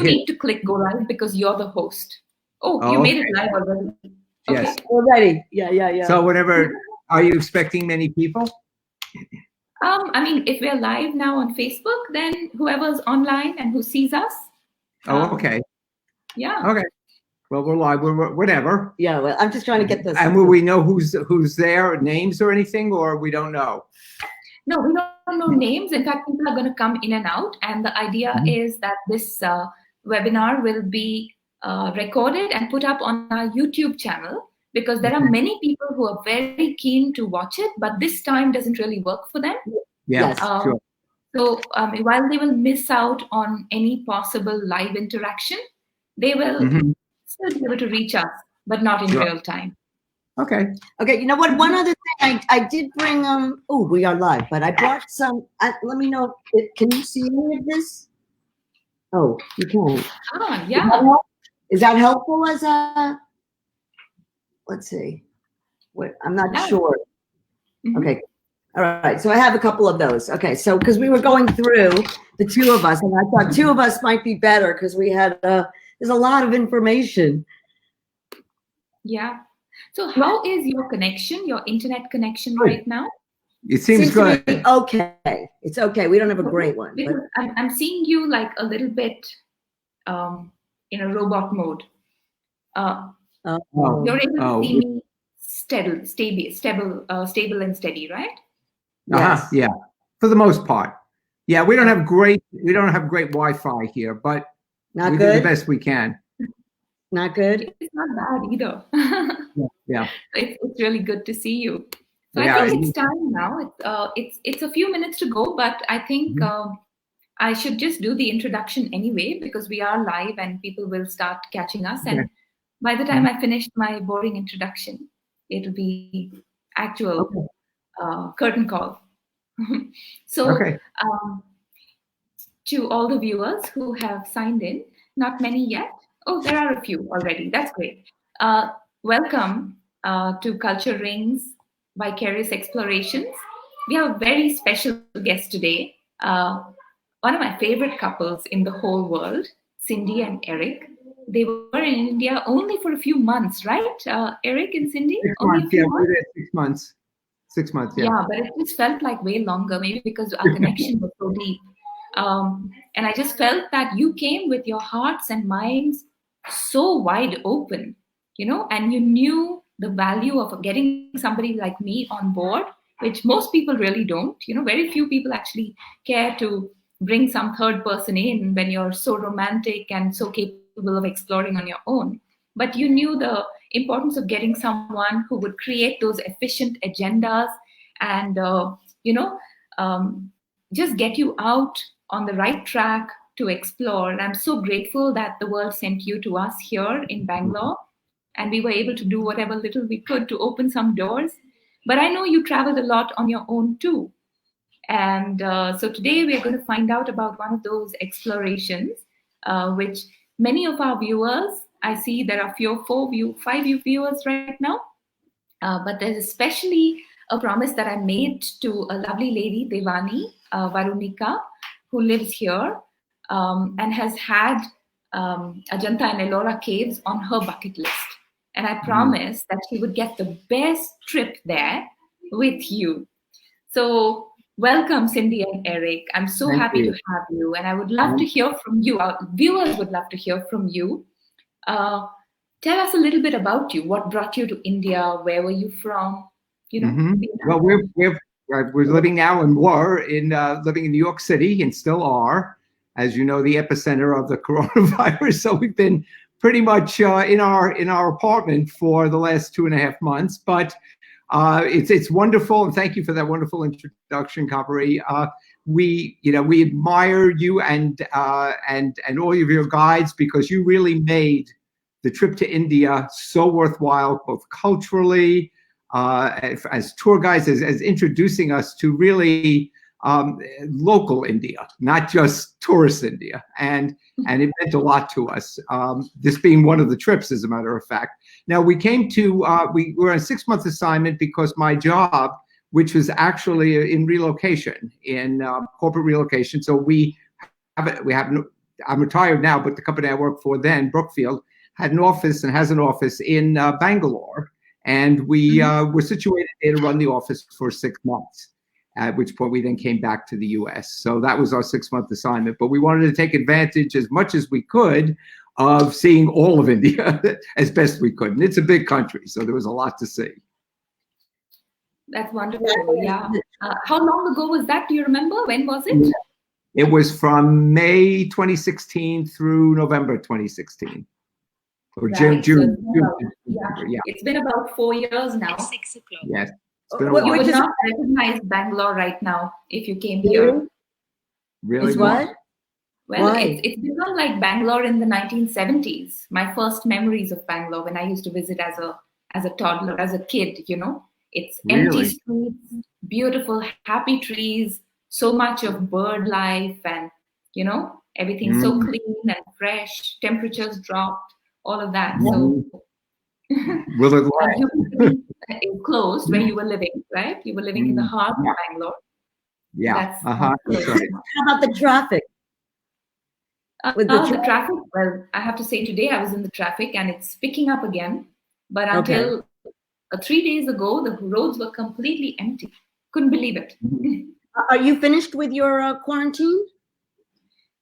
need to click go live because you're the host. Oh, you made it live already. Okay. Yes. Already. Yeah. So whenever, are you expecting many people? I mean, if we're live now on Facebook, then whoever's online and who sees us. Okay. Yeah. Okay. Well, we're live. We're whatever. Yeah. Well, I'm just trying to get this. And will we know who's there, names or anything, or we don't know? No, we don't know names. In fact, people are going to come in and out. And the idea is that this webinar will be recorded and put up on our YouTube channel, because there are many people who are very keen to watch it, but this time doesn't really work for them. Yes, sure. So while they will miss out on any possible live interaction, they will still be able to reach us, but not in real time. Okay. Okay. You know what? One other thing I did bring. Oh, we are live, but I brought some. Let me know. Can you see any of this? Oh, you can. Ah, yeah. Is that helpful as a? Let's see. What? I'm not sure. Okay. All right. So I have a couple of those. Okay. So because we were going through the two of us, and I thought two of us might be better because we had there's a lot of information. Yeah. So how is your connection, your internet connection right now? It seems good. Okay. It's okay. We don't have a great one. Because I'm seeing you like a little bit in a robot mode. You're able to see me stable and steady, right? Yes. Yeah. For the most part. Yeah, we don't have great Wi-Fi here, but not we good. do the best we can. Not good. It's not bad either. Yeah. It's really good to see you. So I think it's time now. It's a few minutes to go, but I think I should just do the introduction anyway, because we are live and people will start catching us. And by the time I finish my boring introduction, it'll be actual curtain call. So to all the viewers who have signed in, not many yet. Oh, there are a few already. That's great. Welcome to Culture Rings Vicarious Explorations. We have a very special guest today. One of my favorite couples in the whole world, Cindy and Eric. They were in India only for a few months, right? Eric and Cindy? 6 months, we were there 6 months. 6 months, yeah. Yeah, but it just felt like way longer, maybe because our connection was so deep. And I just felt that you came with your hearts and minds so wide open, and you knew the value of getting somebody like me on board, which most people really don't. Very few people actually care to bring some third person in when you're so romantic and so capable of exploring on your own. But you knew the importance of getting someone who would create those efficient agendas and, just get you out on the right track to explore. And I'm so grateful that the world sent you to us here in Bangalore, and we were able to do whatever little we could to open some doors. But I know you traveled a lot on your own too. And so today we are going to find out about one of those explorations, which many of our viewers, I see there are 5 viewers right now, but there's especially a promise that I made to a lovely lady, Devani Varunika, who lives here and has had Ajanta and Ellora caves on her bucket list. And I promised that she would get the best trip there with you. So welcome, Cindy and Eric. I'm so happy to have you. And I would love to hear from you. Our viewers would love to hear from you. Tell us a little bit about you. What brought you to India? Where were you from? Well, we're living now and living in New York City and still are, as you know, the epicenter of the coronavirus. So we've been pretty much in our apartment for the last 2.5 months. But it's wonderful, and thank you for that wonderful introduction, Kaveri. We admire you and all of your guides, because you really made the trip to India so worthwhile, both culturally, as tour guides, as introducing us to really local India, not just tourist India, and it meant a lot to us. This being one of the trips, as a matter of fact. Now we came to we were on a 6-month assignment because my job, which was actually in relocation, in corporate relocation. So we have I'm retired now, but the company I worked for then, Brookfield, had an office and has an office in Bangalore. And we were situated there to run the office for 6 months, at which point we then came back to the US. So that was our 6-month assignment. But we wanted to take advantage as much as we could of seeing all of India as best we could. And it's a big country, so there was a lot to see. That's wonderful. Yeah. How long ago was that? Do you remember? When was it? It was from May 2016 through November 2016. Or Right. June. Yeah. It's been about 4 years now. At 6 o'clock. Yes. It's been a You while. would not recognize Bangalore right now if you came here. Really? Is what? Well, Why? it's become like Bangalore in the 1970s. My first memories of Bangalore when I used to visit as a toddler, as a kid, you know. It's empty Really? streets, beautiful, happy trees, so much of bird life, and you know, everything so clean and fresh, temperatures dropped, all of that. So Will it and it closed where you were living, right? You were living in the heart of Bangalore. Yeah. That's That's right. How about the traffic? With the traffic, well, I have to say today I was in the traffic and it's picking up again. But until 3 days ago, the roads were completely empty. Couldn't believe it. Are you finished with your quarantine?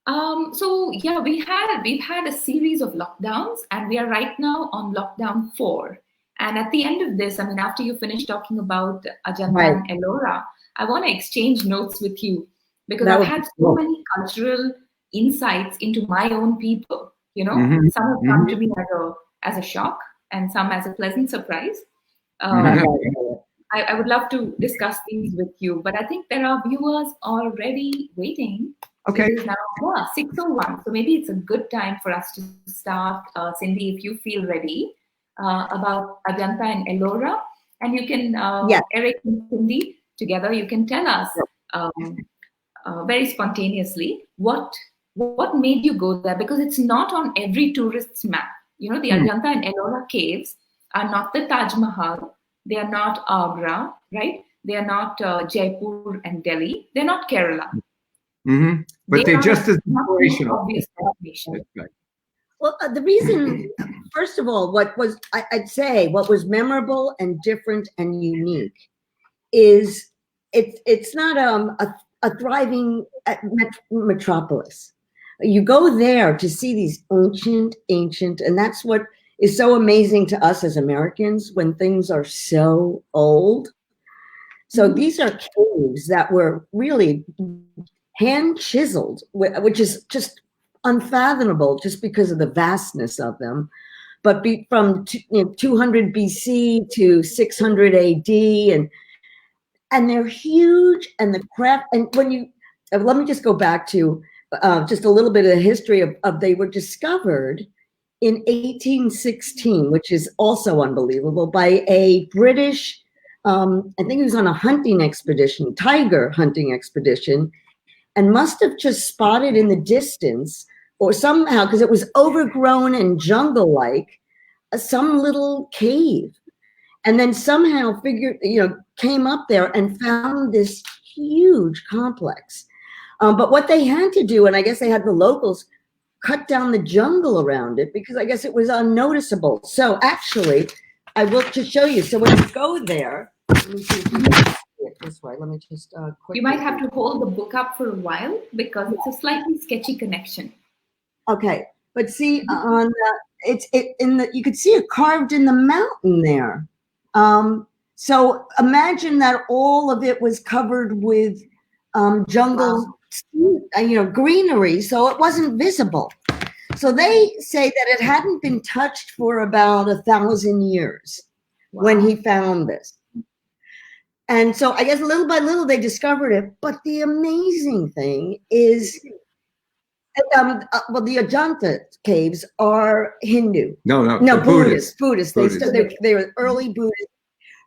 So yeah, we've had a series of lockdowns, and we are right now on lockdown 4. And at the end of this, I mean, after you finish talking about Ajanta and Ellora, I want to exchange notes with you because I've had so many cultural insights into my own people. You know, some have come to me as a shock, and some as a pleasant surprise. I would love to discuss these with you, but I think there are viewers already waiting. Okay. It is now 6:01, so maybe it's a good time for us to start. Cindy, if you feel ready, about Ajanta and Ellora, and you can, Eric and Cindy, together, you can tell us very spontaneously what made you go there, because it's not on every tourist's map. You know, the Ajanta and Ellora caves are not the Taj Mahal. They are not Agra, right? They are not Jaipur and Delhi. They're not Kerala. But they're just as inspirational. Obvious destination. Well, the reason, first of all, I'd say what was memorable and different and unique is it's not a thriving metropolis. You go there to see these ancient, and that's what is so amazing to us as Americans when things are so old. So these are caves that were really hand chiseled, which is just unfathomable just because of the vastness of them. But from 200 BC to 600 AD, and they're huge, and the craft. And when you let me just go back to just a little bit of the history of they were discovered in 1816, which is also unbelievable, by a British, I think he was on a hunting expedition, tiger hunting expedition, and must have just spotted in the distance, or somehow, because it was overgrown and jungle-like, some little cave. And then somehow came up there and found this huge complex. But what they had to do, and I guess they had the locals cut down the jungle around it because I guess it was unnoticeable. So actually, I will just show you. So when you go there, let me see if you can see it this way. Let me just quickly. You might have to hold the book up for a while because it's a slightly sketchy connection. Okay, but see on you could see it carved in the mountain there. So imagine that all of it was covered with jungle, greenery, so it wasn't visible. So they say that it hadn't been touched for about 1,000 years when he found this. And so I guess little by little they discovered it. But the amazing thing is, the Ajanta caves are Hindu. No, Buddhist. They were early Buddhist.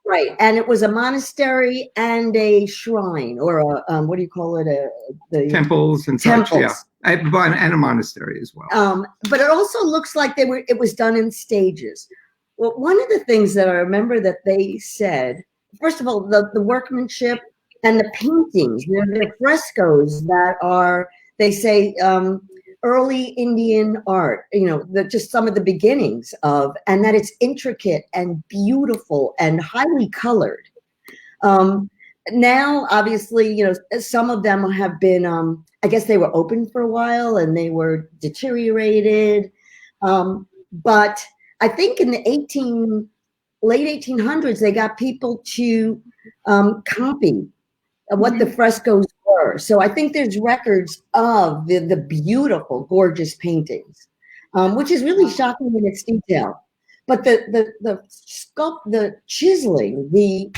Right, and it was a monastery and a shrine, or a what do you call it? The temples and such, yeah, and a monastery as well. But it also looks like it was done in stages. Well, one of the things that I remember that they said, first of all, the workmanship and the paintings, the frescoes that are, they say, early Indian art, just some of the beginnings of, and that it's intricate and beautiful and highly colored. Now, obviously, some of them have been, I guess they were open for a while and they were deteriorated. But I think in the late 1800s, they got people to copy what the frescoes were. So I think there's records of the beautiful, gorgeous paintings, which is really shocking in its detail. But the chiseling, the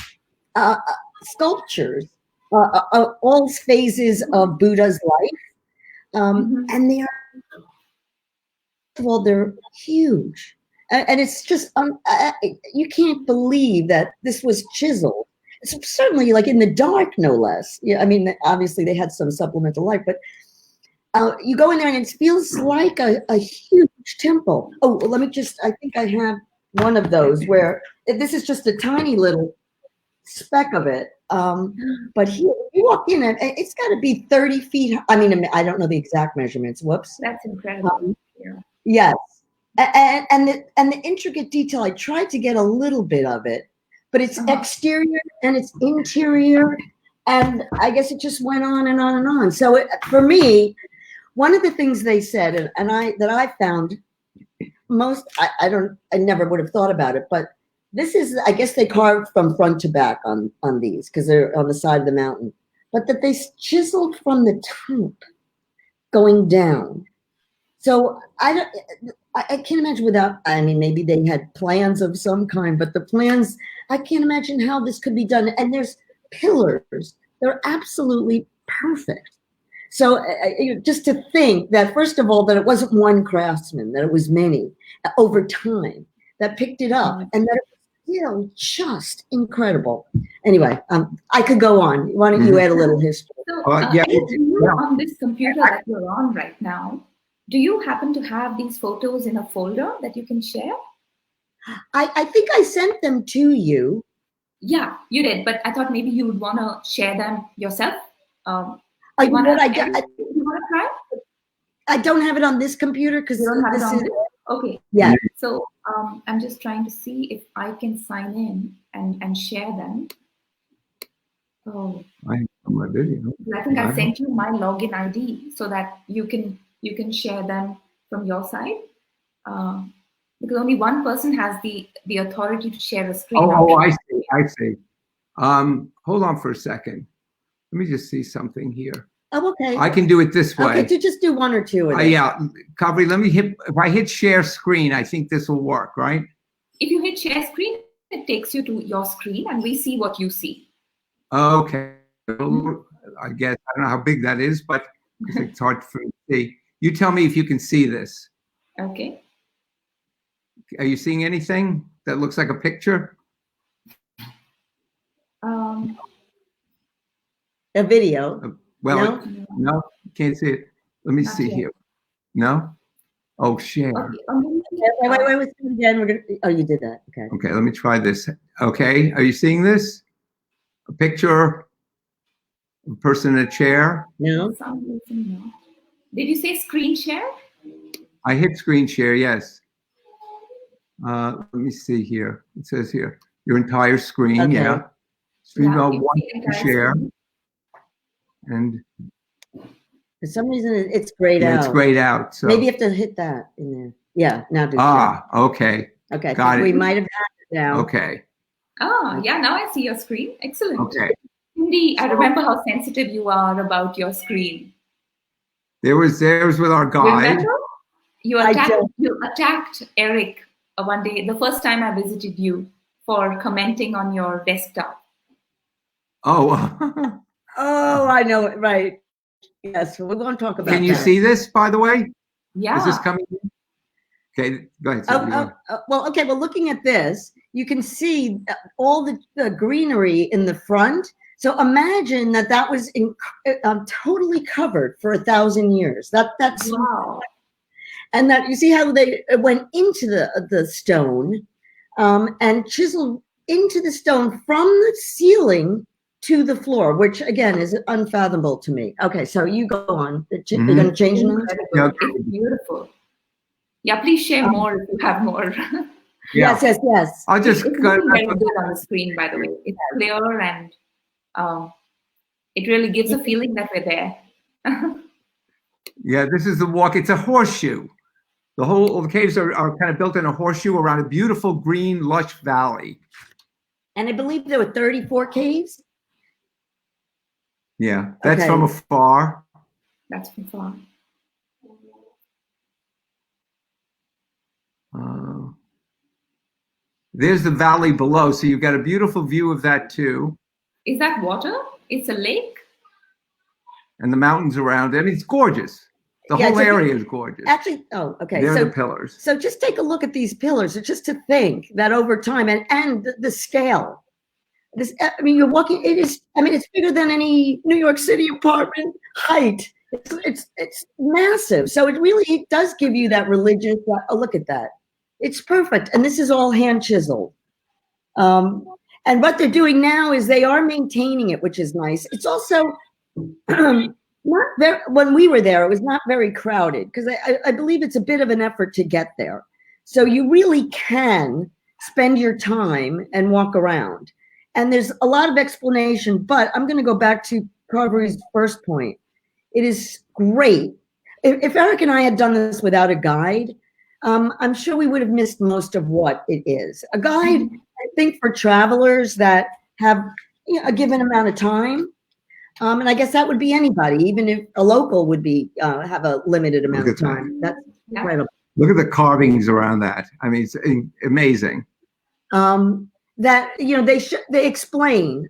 sculptures, all phases of Buddha's life, and they're huge, and it's just you can't believe that this was chiseled. It's certainly like in the dark, no less. Yeah, I mean, obviously they had some supplemental light, but you go in there and it feels like a huge temple. Oh, let me I think I have one of those where this is just a tiny little speck of it. But here, you walk in and it's got to be 30 feet. I mean, I don't know the exact measurements. Whoops. That's incredible. Yeah. Yes. And the intricate detail, I tried to get a little bit of it, but it's exterior and it's interior. And I guess it just went on and on and on. So for me, one of the things they said, and I found I never would have thought about it, but this is, I guess they carved from front to back on these because they're on the side of the mountain, but that they chiseled from the top going down. So I can't imagine without, I mean, maybe they had plans of some kind, but the plans, I can't imagine how this could be done. And there's pillars. They're absolutely perfect. So just to think that, first of all, that it wasn't one craftsman, that it was many over time that picked it up, and that it was just incredible. Anyway, I could go on. Why don't you add a little history? So, on this computer that you're on right now, do you happen to have these photos in a folder that you can share? I think I sent them to you. Yeah, you did, but I thought maybe you would want to share them yourself. You want to try? I don't have it on this computer because you don't have it on this. Okay. Yeah. So I'm just trying to see if I can sign in and share them. Oh. I think I sent you my login ID so that you can share them from your side. Because only one person has the authority to share a screen. I see. Hold on for a second. Let me just see something here. Oh, okay. I can do it this way. Okay, to just do one or two of them. Yeah, Kavri, if I hit share screen, I think this will work, right? If you hit share screen, it takes you to your screen and we see what you see. Okay. I guess, I don't know how big that is, but it's hard for me to see. You tell me if you can see this. Okay. Are you seeing anything that looks like a picture? A video. Well, no, can't see it. Let me see here. No? Oh, share. Okay. Wait. Again, you did that. Okay. Okay, let me try this. Okay, are you seeing this? A picture, a person in a chair? No. Did you say screen share? I hit screen share, yes. Let me see here. It says here, your entire screen, okay. yeah. Stream one share. Screen. And for some reason it's grayed out. It's grayed out. So maybe you have to hit that in there. Yeah, now do share. Okay. Okay. Got it. We might have had it now. Okay. Yeah, now I see your screen. Excellent. Okay. Cindy, I remember how sensitive you are about your screen. There was with our guide. Remember? You attacked Eric one day, the first time I visited you, for commenting on your desktop. Oh. Oh, I know it. Right. Yes, we won't talk about Can you see this, by the way? Yeah. Is this coming in? Okay, go ahead. Well, looking at this, you can see all the greenery in the front. So imagine that was totally covered for 1,000 years. That's wow. And that you see how they went into the stone and chiseled into the stone from the ceiling to the floor, which again is unfathomable to me. Okay, so you go on. You're Mhm. going to change them? Yeah. It's beautiful. Yeah, please share more if you have more. Yeah. Yes, yes, yes. I'll just It's go. looking very good on the screen, by the way. It's clear and it really gives a feeling that we're there. Yeah, this is the walk. It's a horseshoe. All the caves are kind of built in a horseshoe around a beautiful green, lush valley. And I believe there were 34 caves. Yeah, that's Okay. from afar. That's from far. There's the valley below, so you've got a beautiful view of that too. Is that water? It's a lake? And the mountains around it. I mean, it's gorgeous. The Yeah, whole area is gorgeous. Actually, oh, okay. They're So the pillars. So just take a look at these pillars, just to think that over time and the scale. This, I mean, you're walking. It is. I mean, it's bigger than any New York City apartment height. It's massive. So it does give you that religious. Oh, look at that. It's perfect. And this is all hand chiseled. And what they're doing now is they are maintaining it, which is nice. It's also not very, when we were there, it was not very crowded because I believe it's a bit of an effort to get there. So you really can spend your time and walk around. And there's a lot of explanation, but I'm going to go back to Carberry's first point. It is great. If Eric and I had done this without a guide, I'm sure we would have missed most of what it is. A guide, I think, for travelers that have a given amount of time, and I guess that would be anybody, even if a local would be have a limited amount of time. That's incredible. Look at the carvings around that. I mean, it's amazing. That they explain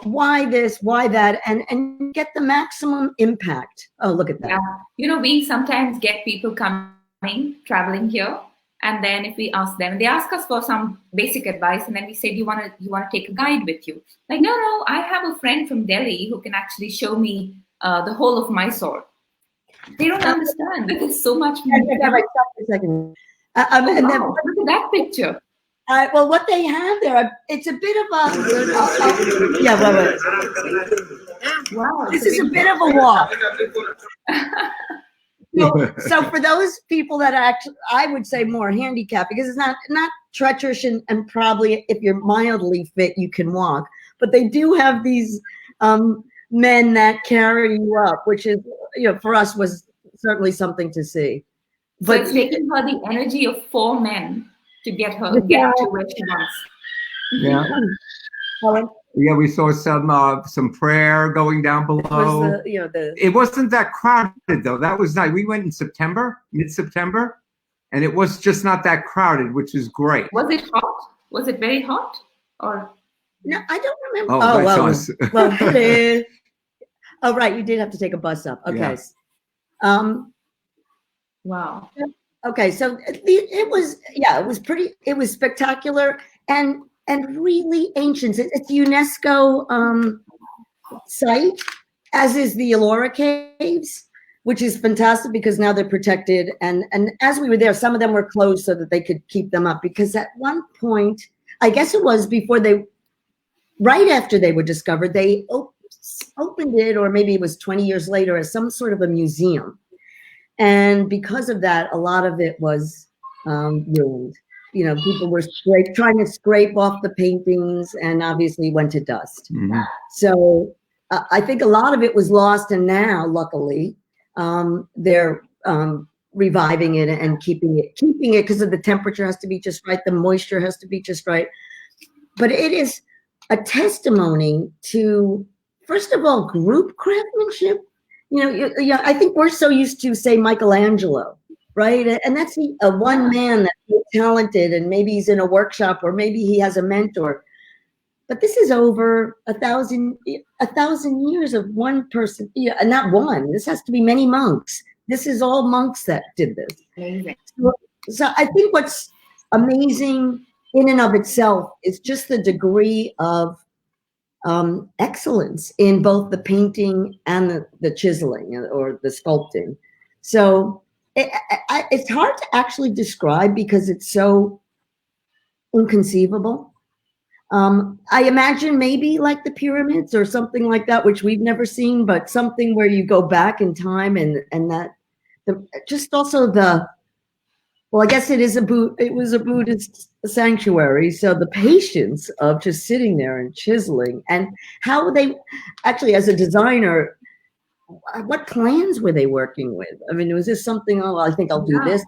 why this, why that, and get the maximum impact. Oh, look at that. Yeah, we sometimes get people traveling here, and then if we ask them, they ask us for some basic advice, and then we say, do you want to take a guide with you? Like, no, I have a friend from Delhi who can actually show me the whole of Mysore. They don't understand that there's so much more. A second. And then, look at that picture. Well, what they have there, it's a bit of a wow. This is a bit of a walk. So for those people that are actually, I would say more handicapped, because it's not treacherous and probably if you're mildly fit, you can walk. But they do have these men that carry you up, which is, for us was certainly something to see. But it's taking her the energy of 4 men to get her to where she wants. Yeah. Yeah, we saw some prayer going down below. It wasn't that crowded though. That was nice. We went in September, mid-September, and it was just not that crowded, which is great. Was it hot? Was it very hot? Or no, I don't remember. Oh, that's us. Well, oh, right, you did have to take a bus up. Okay. Yeah. Wow. Okay, so it was spectacular and really ancient. It's a UNESCO site, as is the Ellora Caves, which is fantastic because now they're protected. And as we were there, some of them were closed so that they could keep them up, because at one point, I guess it was right after they were discovered, they opened it, or maybe it was 20 years later, as some sort of a museum. And because of that, a lot of it was ruined. People were trying to scrape off the paintings, and obviously went to dust. Mm-hmm. So I think a lot of it was lost, and now, luckily, they're reviving it and keeping it because of the temperature has to be just right, the moisture has to be just right. But it is a testimony to, first of all, group craftsmanship. I think we're so used to, say, Michelangelo, right? And that's a one man that's talented, and maybe he's in a workshop, or maybe he has a mentor. But this is over 1,000 years of one person. Not one. This has to be many monks. This is all monks that did this. Amazing. So I think what's amazing in and of itself is just the degree of excellence in both the painting and the chiseling or the sculpting. So it's hard to actually describe because it's so inconceivable. I imagine maybe like the pyramids or something like that, which we've never seen, but something where you go back in time and that just also well, I guess it was a Buddhist sanctuary, so the patience of just sitting there and chiseling, and how they actually, as a designer, what plans were they working with? I mean, was this something? Oh, I think I'll do this.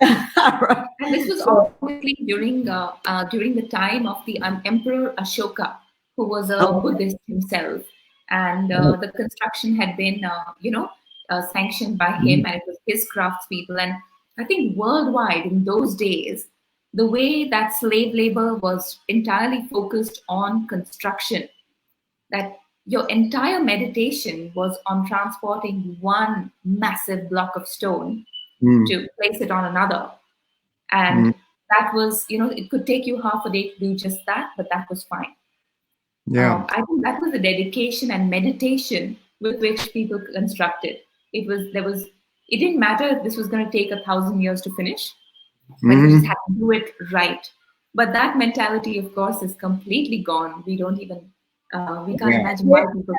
Right. And this was obviously during the time of the Emperor Ashoka, who was a Buddhist himself, and the construction had been sanctioned by him, and it was his craftspeople. And I think worldwide in those days, the way that slave labor was entirely focused on construction, that your entire meditation was on transporting one massive block of stone to place it on another. And that was, it could take you half a day to do just that, but that was fine. Yeah. I think that was the dedication and meditation with which people constructed. It didn't matter if this was going to take 1,000 years to finish, but you just had to do it right. But that mentality, of course, is completely gone. We don't even, we can't imagine why people.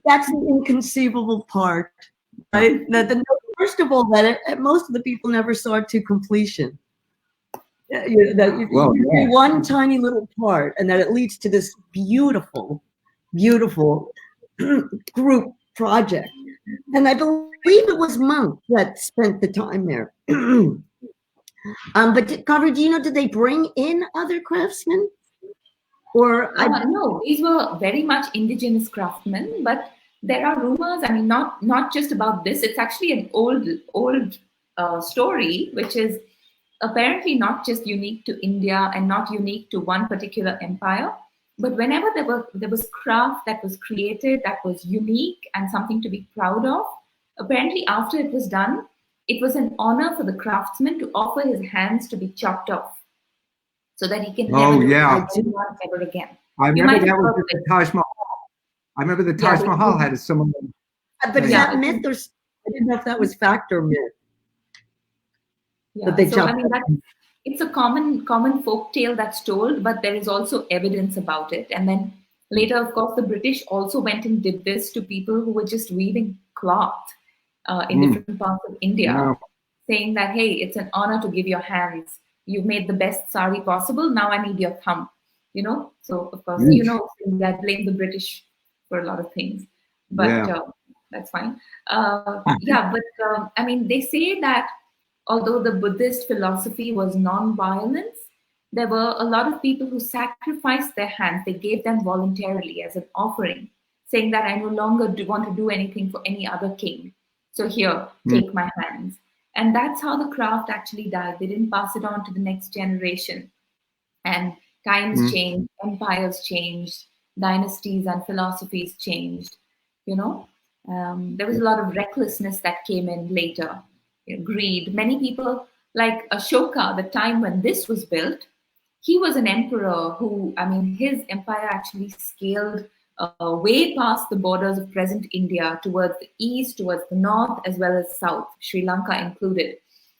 That's the inconceivable part, right? First of all, that most of the people never saw it to completion. One tiny little part, and that it leads to this beautiful, beautiful group project. And I believe it was monks that spent the time there. But Carver, do you know, did they bring in other craftsmen? Or no, these were very much indigenous craftsmen, but there are rumors. I mean, not just about this. It's actually an old story, which is apparently not just unique to India and not unique to one particular empire. But whenever there was craft that was created that was unique and something to be proud of, apparently after it was done, it was an honor for the craftsman to offer his hands to be chopped off, so that he can never do it ever again. I remember that was the Taj Mahal. I remember the Taj Mahal had a similar. But is that myth, or I didn't know if that was fact or myth? Yeah, so I mean it's a common folk tale that's told, but there is also evidence about it. And then later, of course, the British also went and did this to people who were just weaving cloth in different parts of India, saying that, hey, it's an honor to give your hands. You made the best sari possible. Now I need your thumb. So of course, that blame the British for a lot of things, but that's fine. But I mean, they say that although the Buddhist philosophy was non-violence, there were a lot of people who sacrificed their hands. They gave them voluntarily as an offering, saying that I no longer want to do anything for any other king. So here, take my hands. And that's how the craft actually died. They didn't pass it on to the next generation. And times changed, empires changed, dynasties and philosophies changed. There was a lot of recklessness that came in later. Greed. Many people, like Ashoka, the time when this was built, he was an emperor who, I mean, his empire actually scaled way past the borders of present India towards the east, towards the north, as well as south, Sri Lanka included.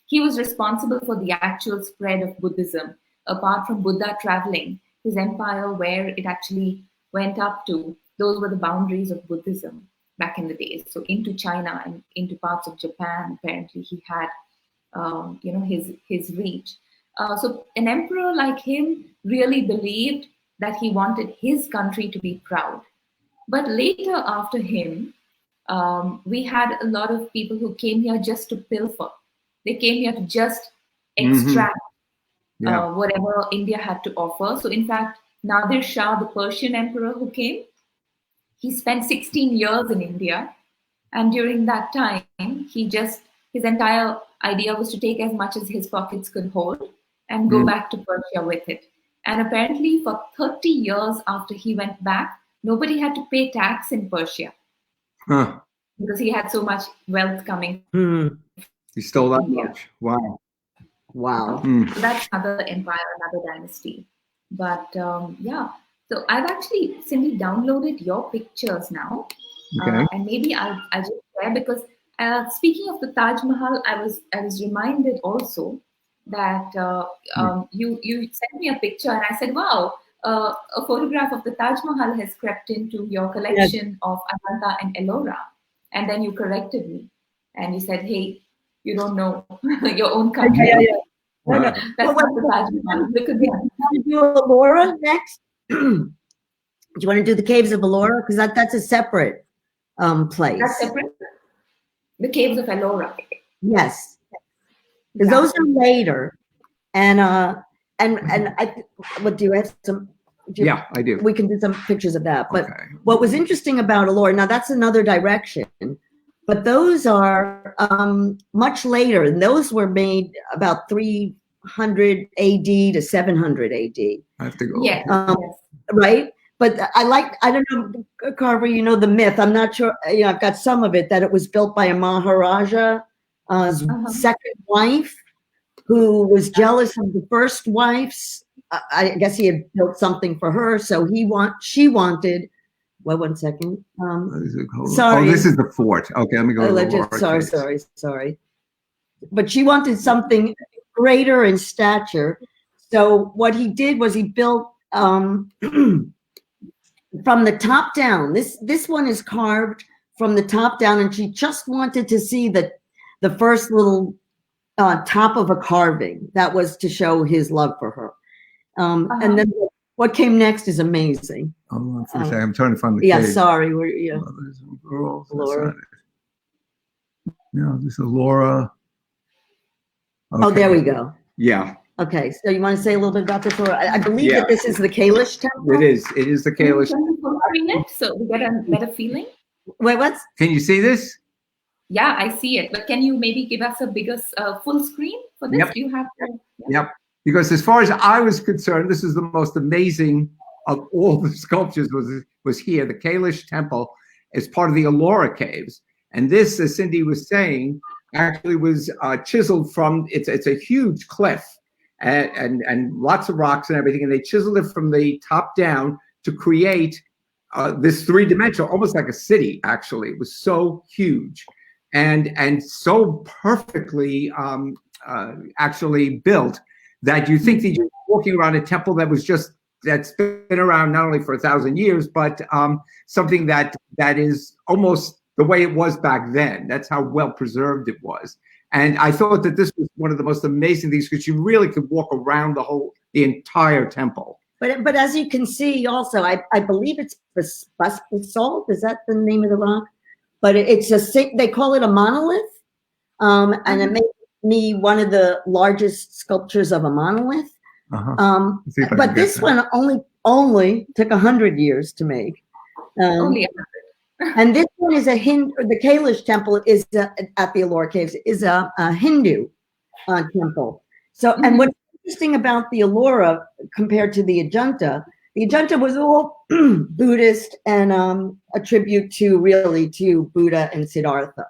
He was responsible for the actual spread of Buddhism. Apart from Buddha traveling, his empire, where it actually went up to, those were the boundaries of Buddhism back in the days. So into China and into parts of Japan, apparently he had, his reach. So an emperor like him really believed that he wanted his country to be proud. But later after him, we had a lot of people who came here just to pilfer. They came here to just extract whatever India had to offer. So in fact, Nadir Shah, the Persian emperor who came, he spent 16 years in India. And during that time, his entire idea was to take as much as his pockets could hold and go back to Persia with it. And apparently for 30 years after he went back, nobody had to pay tax in Persia because he had so much wealth coming. He stole that much. Wow. So that's another empire, another dynasty. But so I've actually, Cindy, downloaded your pictures now. Okay. And maybe I'll just share, because speaking of the Taj Mahal, I was reminded also that you sent me a picture, and I said, wow, a photograph of the Taj Mahal has crept into your collection of Ajanta and Ellora. And then you corrected me and you said, hey, you don't know your own country. No, no. That's not the Taj Mahal. Look at that. You do Ellora next? Do you want to do the caves of Ellora? Because that's a separate place. That's separate? The caves of Ellora. Yes. Because those are later. And what do you have some? Yeah, I do. We can do some pictures of that. But what was interesting about Ellora, now that's another direction, but those are much later, and those were made about 300 AD to 700 AD. I have to go. Yeah. Right? But I don't know, Carver, you know the myth. I'm not sure, I've got some of it, that it was built by a Maharaja's second wife, who was jealous of the first wife's. I guess he had built something for her, so she wanted. Well, 1 second. Sorry. Oh, this is the fort. Okay, let me go. Sorry. But she wanted something greater in stature. So what he did was he built from the top down. This one is carved from the top down, and she just wanted to see the first little top of a carving. That was to show his love for her. And then what came next is amazing. Oh, for a second. I'm trying to find the yeah, cave. Sorry. Mothers and girls. Ellora. No, this is Ellora. Okay. Oh, there we go. Yeah. Okay, so you want to say a little bit about this? I believe that this is the Kailash temple. It is. It is the Kailash. So we get a better feeling. Wait, what's? Can you see this? Yeah, I see it. But can you maybe give us a bigger full screen for this? Yep. Do you have? Yep. Because as far as I was concerned, this is the most amazing of all the sculptures was here. The Kailash temple is part of the Ellora caves. And this, as Cindy was saying, actually was chiseled from, it's a huge cliff and lots of rocks and everything. And they chiseled it from the top down to create this three-dimensional, almost like a city, actually. It was so huge and so perfectly actually built that you think that you're walking around a temple that's been around not only for 1,000 years, but something that is almost the way it was back then. That's how well preserved it was. And I thought that this was one of the most amazing things because you really could walk around the entire temple. But as you can see, also, I believe it's basalt. Is that the name of the rock? But they call it a monolith, and it makes me one of the largest sculptures of a monolith. But this one only took 100 years to make. Only 100. And this one is the Kailash temple is at the Ellora caves is a Hindu temple. So, and what's interesting about the Ellora compared to the Ajanta was all Buddhist and a tribute to Buddha and Siddhartha.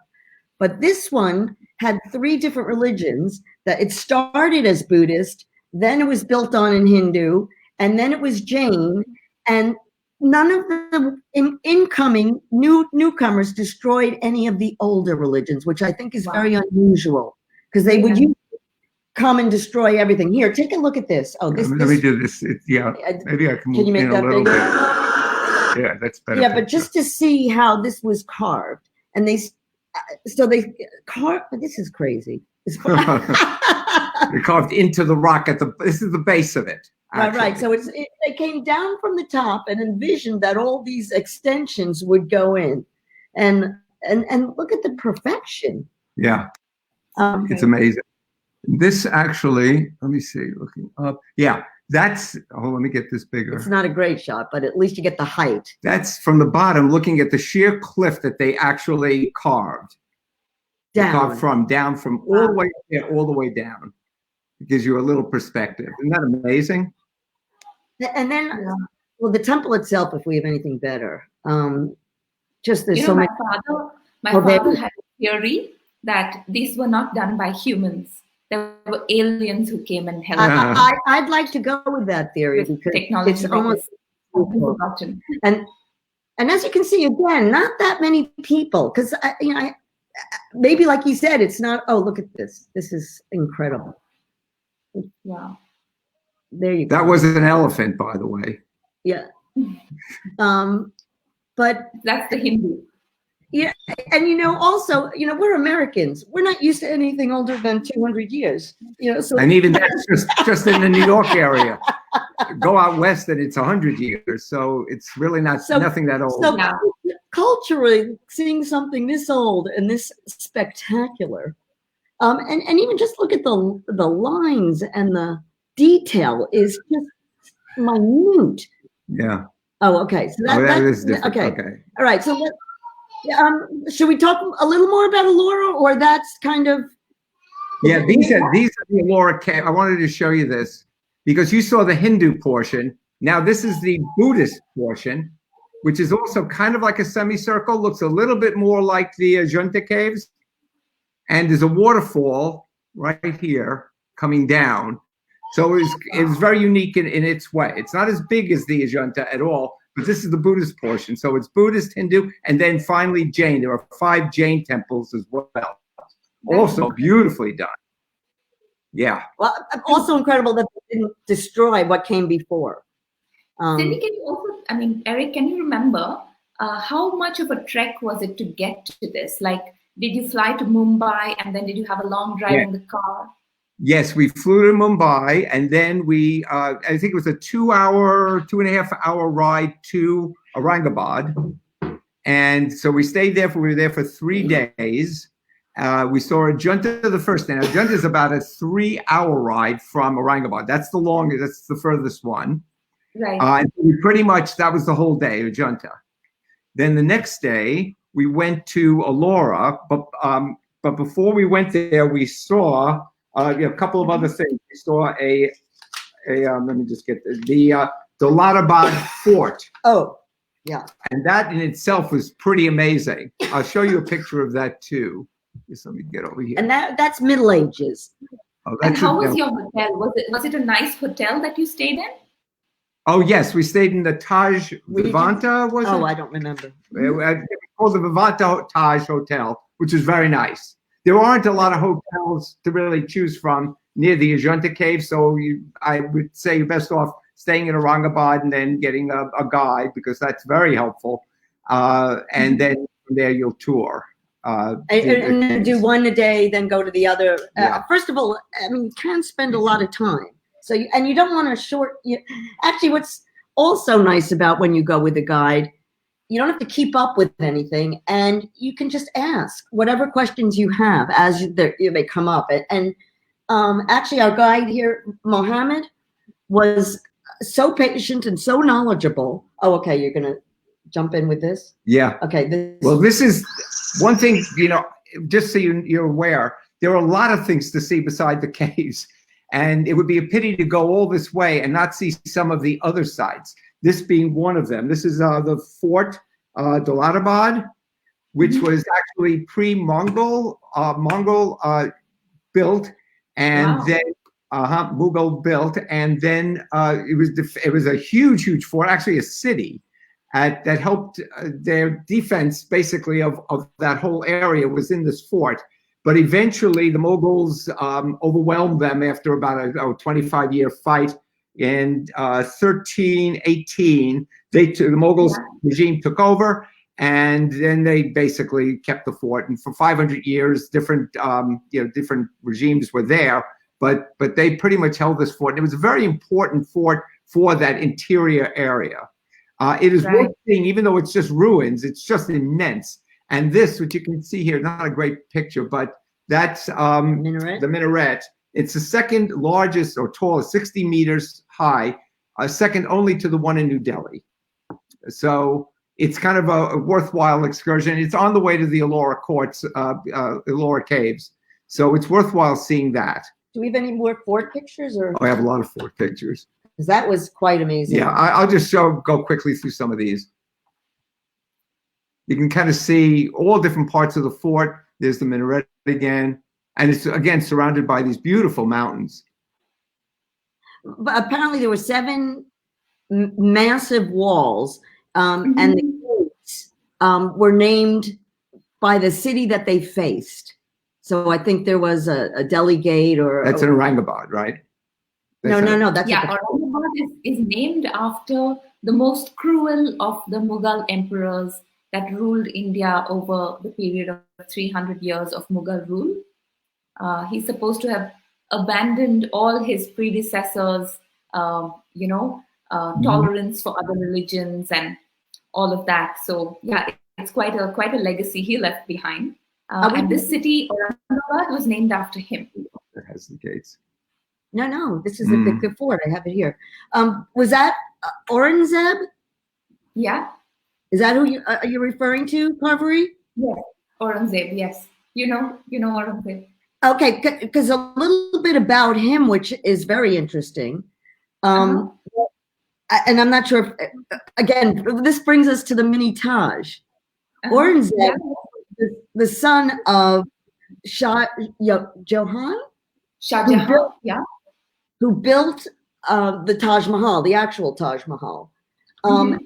But this one had 3 different religions. That it started as Buddhist, then it was built on in Hindu, and then it was Jain, and none of the incoming newcomers destroyed any of the older religions, which I think is very unusual, because they would usually come and destroy everything. Here, take a look at this. Oh, this. Let me do this. Maybe I can move you make in that a little bigger? bit. Yeah, that's better. Yeah, but just to see how this was carved, and they carved. This is crazy. They carved into the rock this is the base of it. Right. So they came down from the top and envisioned that all these extensions would go in, and look at the perfection. Yeah, it's amazing. This actually, let me see, looking up. Yeah, let me get this bigger. It's not a great shot, but at least you get the height. That's from the bottom, looking at the sheer cliff that they actually carved. Down from all the way down. It gives you a little perspective. Isn't that amazing? And then, well, the temple itself, if we have anything better, just there's so many. My father had a theory that these were not done by humans. There were aliens who came and helped. I'd like to go with that theory because technology it's almost forgotten. And as you can see, again, not that many people, because maybe like you said, it's not. Oh, look at this! This is incredible. Wow. There you go. That was an elephant, by the way. Yeah. But That's the Hindu. yeah, and also, we're Americans. We're not used to anything older than 200 years. So And even that's just in the New York area. Go out west and it's 100 years. So it's really nothing that old. So Yeah. culturally, seeing something this old and this spectacular, and even just look at the lines and the detail is just minute. Yeah. Oh, okay. So that is different. Okay. All right. So should we talk a little more about Ellora, or that's kind of? Yeah, these are the Ellora cave. I wanted to show you this because you saw the Hindu portion. Now this is the Buddhist portion, which is also kind of like a semicircle. Looks a little bit more like the Ajanta caves, and there's a waterfall right here coming down. So it was very unique in its way. It's not as big as the Ajanta at all, but this is the Buddhist portion. So it's Buddhist, Hindu, and then finally Jain. There are 5 Jain temples as well. Also beautifully done. Yeah. Well, also incredible that they didn't destroy what came before. Cindy, can you also, Eric, can you remember how much of a trek was it to get to this? Like, did you fly to Mumbai and then did you have a long drive in the car? Yes, we flew to Mumbai and then we, I think it was a 2.5 hour ride to Aurangabad. And so we stayed there, we were there for 3 days. We saw Ajanta the first day. Now, Ajanta is about a 3-hour ride from Aurangabad. That's the longest, that's the furthest one. Right. And we pretty much, that was the whole day, Ajanta. Then the next day, we went to Ellora, but before we went there, we saw a couple of other things. We saw let me just get the Daulatabad Fort. Oh, yeah. And that in itself was pretty amazing. I'll show you a picture of that too. Just let me get over here. And that's Middle Ages. Oh, And how was your hotel? Was it a nice hotel that you stayed in? Oh yes, we stayed in the Taj Vivanta. Was it? Oh, I don't remember. It's called the Vivanta Taj Hotel, which is very nice. There aren't a lot of hotels to really choose from near the Ajanta cave, so I would say you're best off staying in Aurangabad and then getting a guide because that's very helpful. And then from there you'll tour. And do one a day, then go to the other. Yeah. First of all, you can spend a lot of time. So you don't want to actually, what's also nice about when you go with a guide, you don't have to keep up with anything, and you can just ask whatever questions you have as they come up. And actually, our guide here, Mohammed, was so patient and so knowledgeable. Oh, okay, you're gonna jump in with this? Yeah. Okay. Well, this is one thing, just so you're aware, there are a lot of things to see beside the caves. And it would be a pity to go all this way and not see some of the other sites, this being one of them. This is the Fort Daulatabad, which was actually pre-Mongol, built, and then Mughal built, and then it was a huge fort, actually a city, that helped their defense basically of that whole area was in this fort. But eventually the Mughals overwhelmed them after about a 25-year fight. In 1318, the Mughals regime took over, and then they basically kept the fort. And for 500 years, different regimes were there, but they pretty much held this fort. And it was a very important fort for that interior area. It is worth seeing, even though it's just ruins. It's just immense. And this, which you can see here, not a great picture, but that's the minaret. It's the second largest or tallest, 60 meters high, second only to the one in New Delhi. So it's kind of a worthwhile excursion. It's on the way to the Ellora courts, Ellora caves. So it's worthwhile seeing that. Do we have any more fort pictures? Or I have a lot of fort pictures. Because that was quite amazing. Yeah, I'll just go quickly through some of these. You can kind of see all different parts of the fort. There's the minaret again. And it's, again, surrounded by these beautiful mountains. But apparently there were 7 massive walls, and the gates were named by the city that they faced. So I think there was a Delhi gate or... That's in Aurangabad, right? No. That's Yeah, Aurangabad is named after the most cruel of the Mughal emperors that ruled India over the period of 300 years of Mughal rule. He's supposed to have abandoned all his predecessors, tolerance for other religions and all of that. So yeah, it's quite a legacy he left behind. And this city, Aurangabad, was named after him. That has the gates. No. This is the fort. I have it here. Was that Aurangzeb? Yeah. Is that who are you referring to, Parvari? Yes, Aurangzeb. Yes, you know Aurangzeb. Okay, because a little bit about him, which is very interesting. And I'm not sure if, again, this brings us to the mini Taj. Aurangzeb, the son of Shah Jahan, who built the Taj Mahal, the actual Taj Mahal. And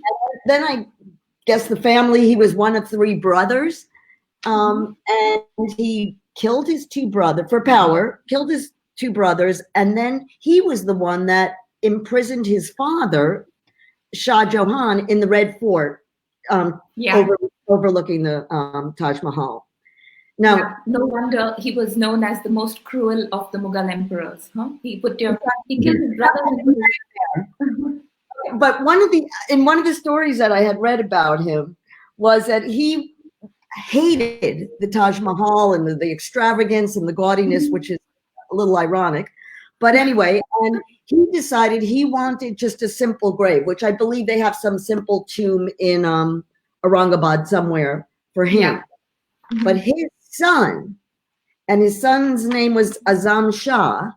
then I guess the family, he was one of 3 brothers, and he killed his 2 brothers for power, killed his 2 brothers, and then he was the one that imprisoned his father, Shah Jahan, in the Red Fort, overlooking the Taj Mahal. Now, no wonder he was known as the most cruel of the Mughal emperors. Huh? He killed his brother. But in one of the stories that I had read about him was that he hated the Taj Mahal and the extravagance and the gaudiness, which is a little ironic. But anyway, and he decided he wanted just a simple grave, which I believe they have some simple tomb in Aurangabad somewhere for him. Yeah. But his son, and his son's name was Azam Shah,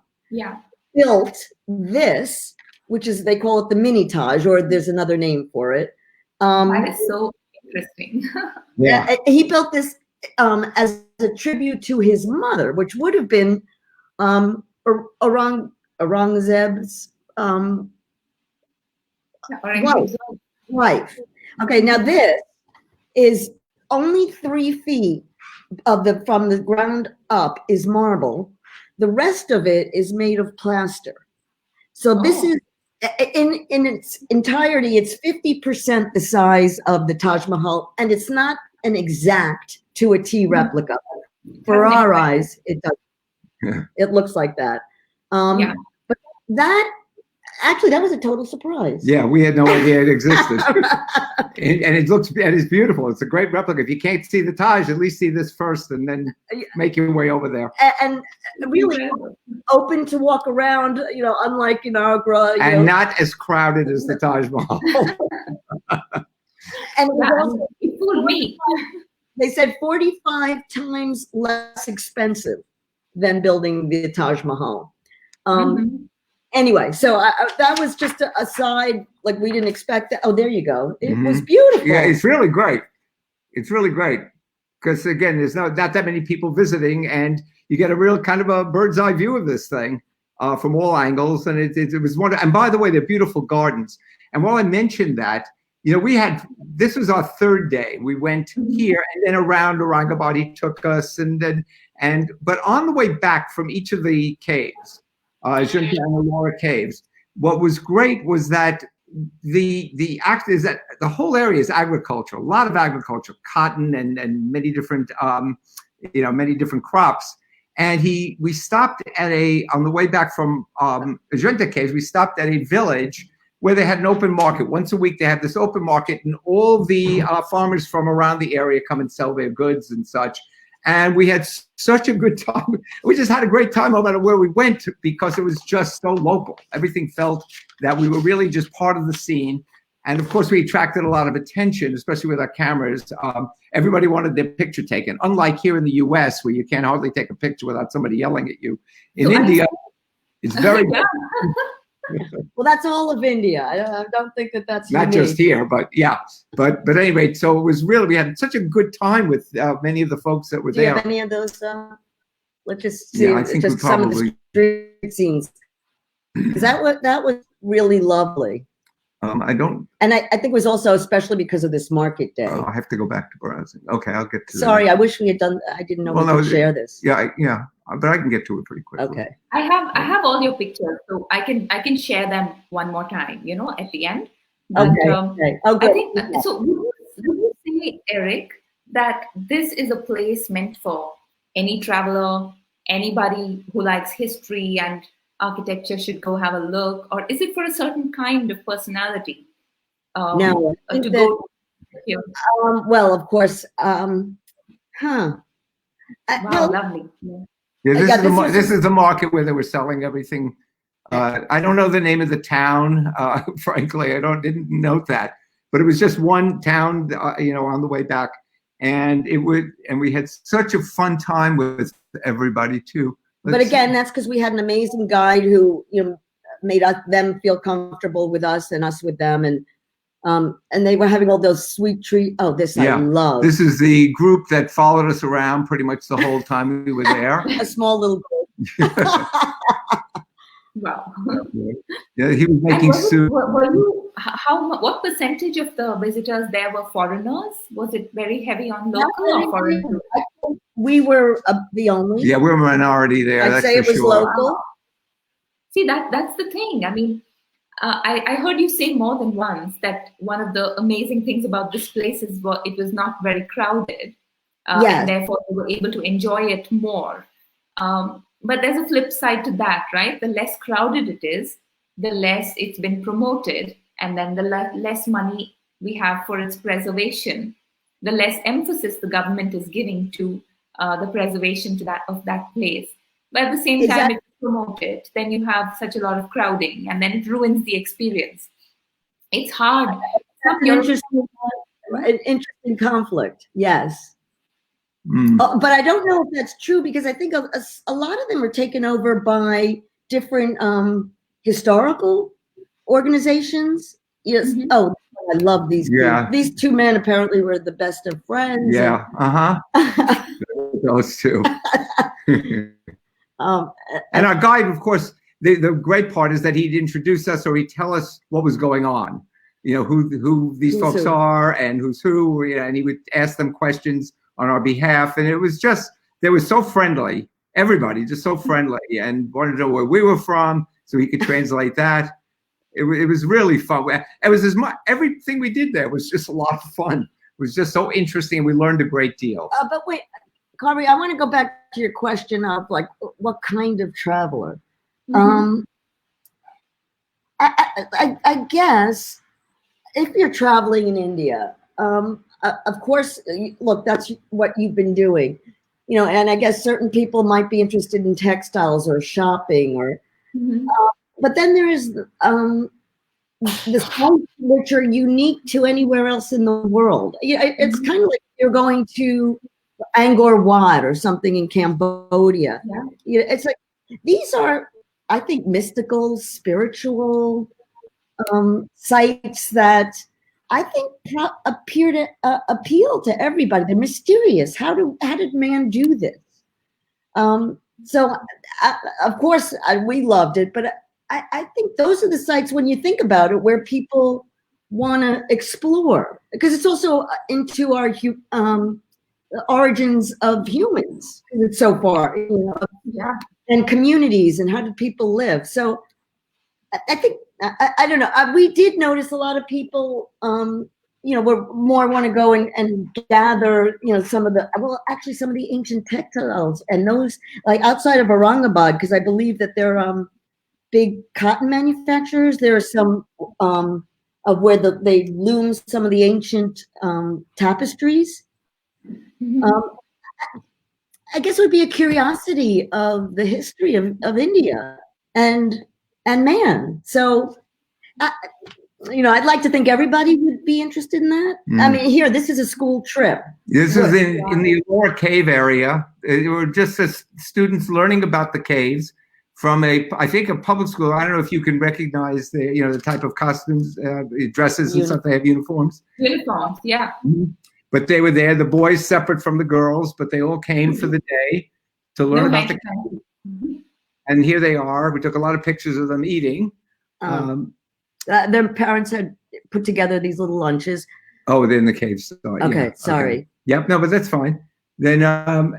built this, which is, they call it the mini Taj, or there's another name for it. That is so interesting. Yeah. He built this as a tribute to his mother, which would have been Aurangzeb's wife. Okay, now this is only 3 feet from the ground up is marble. The rest of it is made of plaster. So this is in its entirety, it's 50% the size of the Taj Mahal, and it's not an exact to a T replica. For our eyes, it does. Yeah. It looks like that. But that was a total surprise. Yeah, we had no idea it existed. and it's beautiful. It's a great replica. If you can't see the Taj, at least see this first and then make your way over there. And really open to walk around, unlike in Agra. And not as crowded as the Taj Mahal. And it fooled me. They said 45 times less expensive than building the Taj Mahal. Anyway, so that was just a side, like we didn't expect that. Oh, there you go. It was beautiful. Yeah, it's really great. It's really great. Because again, there's not that many people visiting, and you get a real kind of a bird's eye view of this thing from all angles. And it was wonderful. And by the way, they're beautiful gardens. And while I mentioned that, this was our 3rd day. We went here and then around Aurangabad. He took us, but on the way back from each of the caves, Ajanta and Ellora caves, what was great was that the whole area is agricultural, a lot of agriculture, cotton and many different crops. And we stopped at on the way back from Ajanta caves, we stopped at a village where they had an open market. Once a week, they have this open market, and all the farmers from around the area come and sell their goods and such. And we had such a good time. We just had a great time no matter where we went because it was just so local. Everything felt that we were really just part of the scene. And of course, we attracted a lot of attention, especially with our cameras. Everybody wanted their picture taken. Unlike here in the US, where you can't hardly take a picture without somebody yelling at you. In India, it's very Well, that's all of India. I don't think that's not just here, but yeah. But anyway, so it was really, we had such a good time with many of the folks that were there. Do you have any of those? Let's just see. Yeah, I think just some of the street scenes. That was really lovely. I don't. And I think it was also especially because of this market day. I have to go back to browsing. Okay, I'll get to Sorry, I wish we had done. I didn't know we could share this. Yeah, yeah. but I can get to it pretty quickly. Okay. I have all your pictures, so I can share them one more time, at the end. But, Okay. Okay. I think so. Would you say, Eric, that this is a place meant for any traveler, anybody who likes history and architecture should go have a look, or is it for a certain kind of personality? No, I think to that, go here. well, of course. Wow, Well, lovely. Yeah. Yeah, this is the market where they were selling everything. I don't know the name of the town, frankly. I didn't note that, but it was just one town, on the way back, and we had such a fun time with everybody too. But again, that's because we had an amazing guide who made them feel comfortable with us and us with them, and they were having all those sweet treats. Oh, I love. This is the group that followed us around pretty much the whole time we were there. A small little group. Wow. Yeah, he was making soup. What percentage of the visitors there were foreigners? Was it very heavy on local or foreign? We were the only. Yeah, we're a minority there. I'd say it was local. Wow. See, that's the thing. I mean, I heard you say more than once that one of the amazing things about this place is it was not very crowded. And therefore you were able to enjoy it more. But there's a flip side to that, right? The less crowded it is, the less it's been promoted, and then the less money we have for its preservation, the less emphasis the government is giving to the preservation of that place. But at the same time, if you promote it, then you have such a lot of crowding, and then it ruins the experience. It's hard. An interesting conflict, yes. But I don't know if that's true, because I think a lot of them are taken over by different historical organizations. Yes. Mm-hmm. Oh, I love these. Yeah. These two men apparently were the best of friends. Yeah. Those two. And our guide, of course, the great part is that he'd introduce us, or he'd tell us what was going on. Who these folks are and who's who. And he would ask them questions on our behalf, and they were so friendly. Everybody just so friendly, and wanted to know where we were from, so he could translate that. It was really fun. It was everything we did there was just a lot of fun. It was just so interesting. We learned a great deal. But wait, Carvey, I want to go back to your question of like what kind of traveler. Mm-hmm. I guess if you're traveling in India. Of course, look, that's what you've been doing, and I guess certain people might be interested in textiles or shopping, but then there is the sites which are unique to anywhere else in the world. It's kind of like you're going to Angkor Wat or something in Cambodia. Yeah. It's like these are, I think, mystical, spiritual sites that I think appear to appeal to everybody. They're mysterious. How did man do this? So, of course, we loved it. But I think those are the sites, when you think about it, where people want to explore, because it's also into our origins of humans. It's so far, and communities, and how did people live? So, I think. I don't know. We did notice a lot of people, were more want to go and gather, some of the ancient textiles, and those like outside of Aurangabad, because I believe that they're big cotton manufacturers. There are some of where they loom some of the ancient tapestries. Mm-hmm. I guess it would be a curiosity of the history of India and man. So, I'd like to think everybody would be interested in that. I mean, this is a school trip. This is in the Ellora cave area. They were just as students learning about the caves from I think a public school. I don't know if you can recognize the type of costumes, dresses and stuff. They have uniforms. Uniforms, yeah. Mm-hmm. But they were there, the boys separate from the girls, but they all came for the day to learn about the cave. Mm-hmm. And here they are. We took a lot of pictures of them eating. Their parents had put together these little lunches. Oh, they're in the cave. So, okay, sorry. Okay. Yep, no, but that's fine. then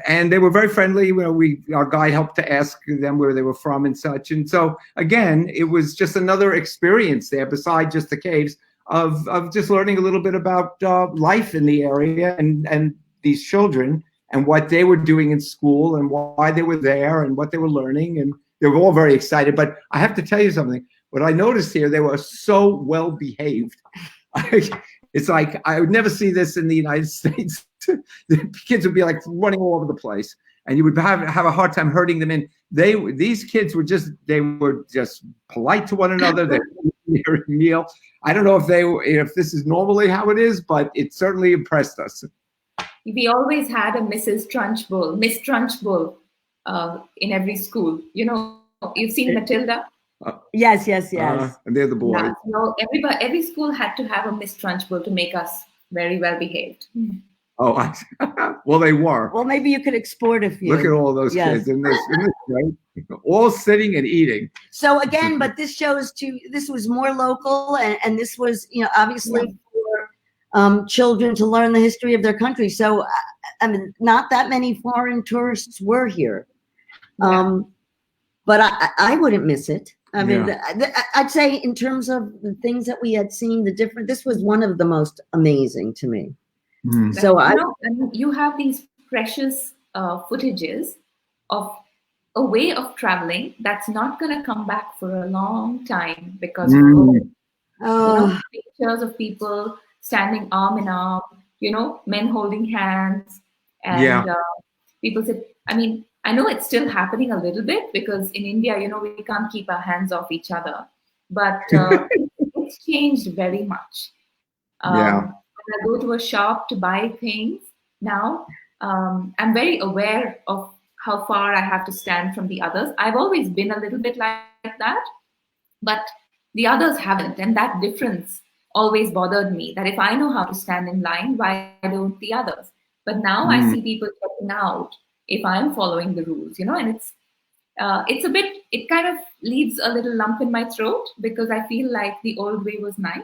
and they were very friendly. You know, our guide helped to ask them where they were from and such. And so again, it was just another experience there, beside just the caves, of just learning a little bit about life in the area and these children and what they were doing in school and why they were there and what they were learning. And they were all very excited. But I have to tell you something. What I noticed here, they were so well behaved. It's like I would never see this in the United States. The kids would be like running all over the place, and you would have a hard time herding them in. These kids were just polite to one another. They were a meal. I don't know if this is normally how it is, but it certainly impressed us. We always had a Miss Trunchbull in every school. You know, you've seen Matilda. Yes. And they're the boys. Yeah, so every school had to have a Miss Trunchbull to make us very well behaved. Oh, well, they were. Well, maybe you could export a few. Look at all those kids in this, right? All sitting and eating. So again, but this shows this was more local, and this was, obviously for children to learn the history of their country. So, I mean, not that many foreign tourists were here. But I wouldn't miss it. I mean, I'd say in terms of the things that we had seen, this was one of the most amazing to me. Mm. So you have these precious footages of a way of traveling that's not going to come back for a long time because of pictures of people standing arm in arm, men holding hands, and people said, I mean, I know it's still happening a little bit because in India, we can't keep our hands off each other, but it's changed very much. When I go to a shop to buy things now, I'm very aware of how far I have to stand from the others. I've always been a little bit like that, but the others haven't. And that difference always bothered me, that if I know how to stand in line, why don't the others? But now I see people checking out if I'm following the rules, and it kind of leaves a little lump in my throat because I feel like the old way was nice.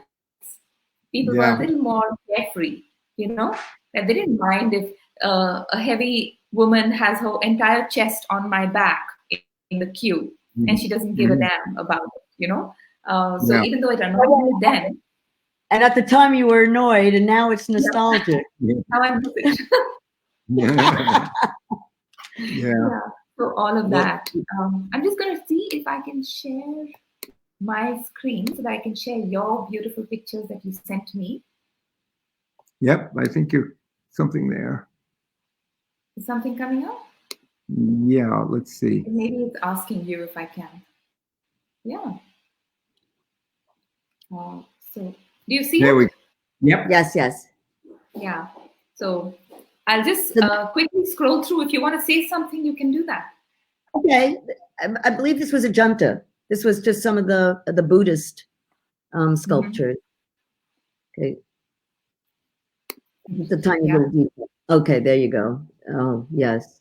People were a little more carefree, that they didn't mind if a heavy woman has her entire chest on my back in the queue and she doesn't give a damn about it, So even though it annoyed me then. And at the time you were annoyed, and now it's nostalgic. Now I miss it. Yeah. So all of that. I'm just going to see if I can share my screen so that I can share your beautiful pictures that you sent me. Yep, I think you're something there. Is something coming up? Yeah, let's see. Maybe it's asking you if I can. Yeah. So do you see there it? Yep. Yes. Yeah. So I'll just quickly scroll through. If you want to say something, you can do that. Okay. I believe this was Ajanta. This was just some of the Buddhist sculptures. Okay. It's a tiny little detail. Okay, there you go. Oh, yes.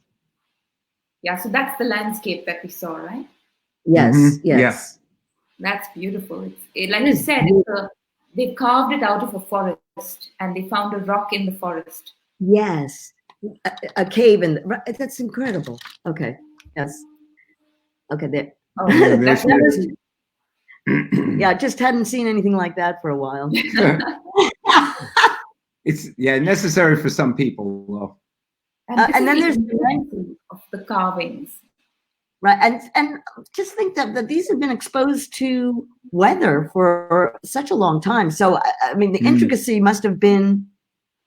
Yeah, so that's the landscape that we saw, right? Yes, yes. Yeah. That's beautiful. Like you said, they carved it out of a forest and they found a rock in the forest. Yes. A cave that's incredible. Okay. Yes. Okay, there. Oh, yeah, I just hadn't seen anything like that for a while. It's necessary for some people though. And then there's the of the carvings. Right, and just think that these have been exposed to weather for such a long time. So I mean, the intricacy must have been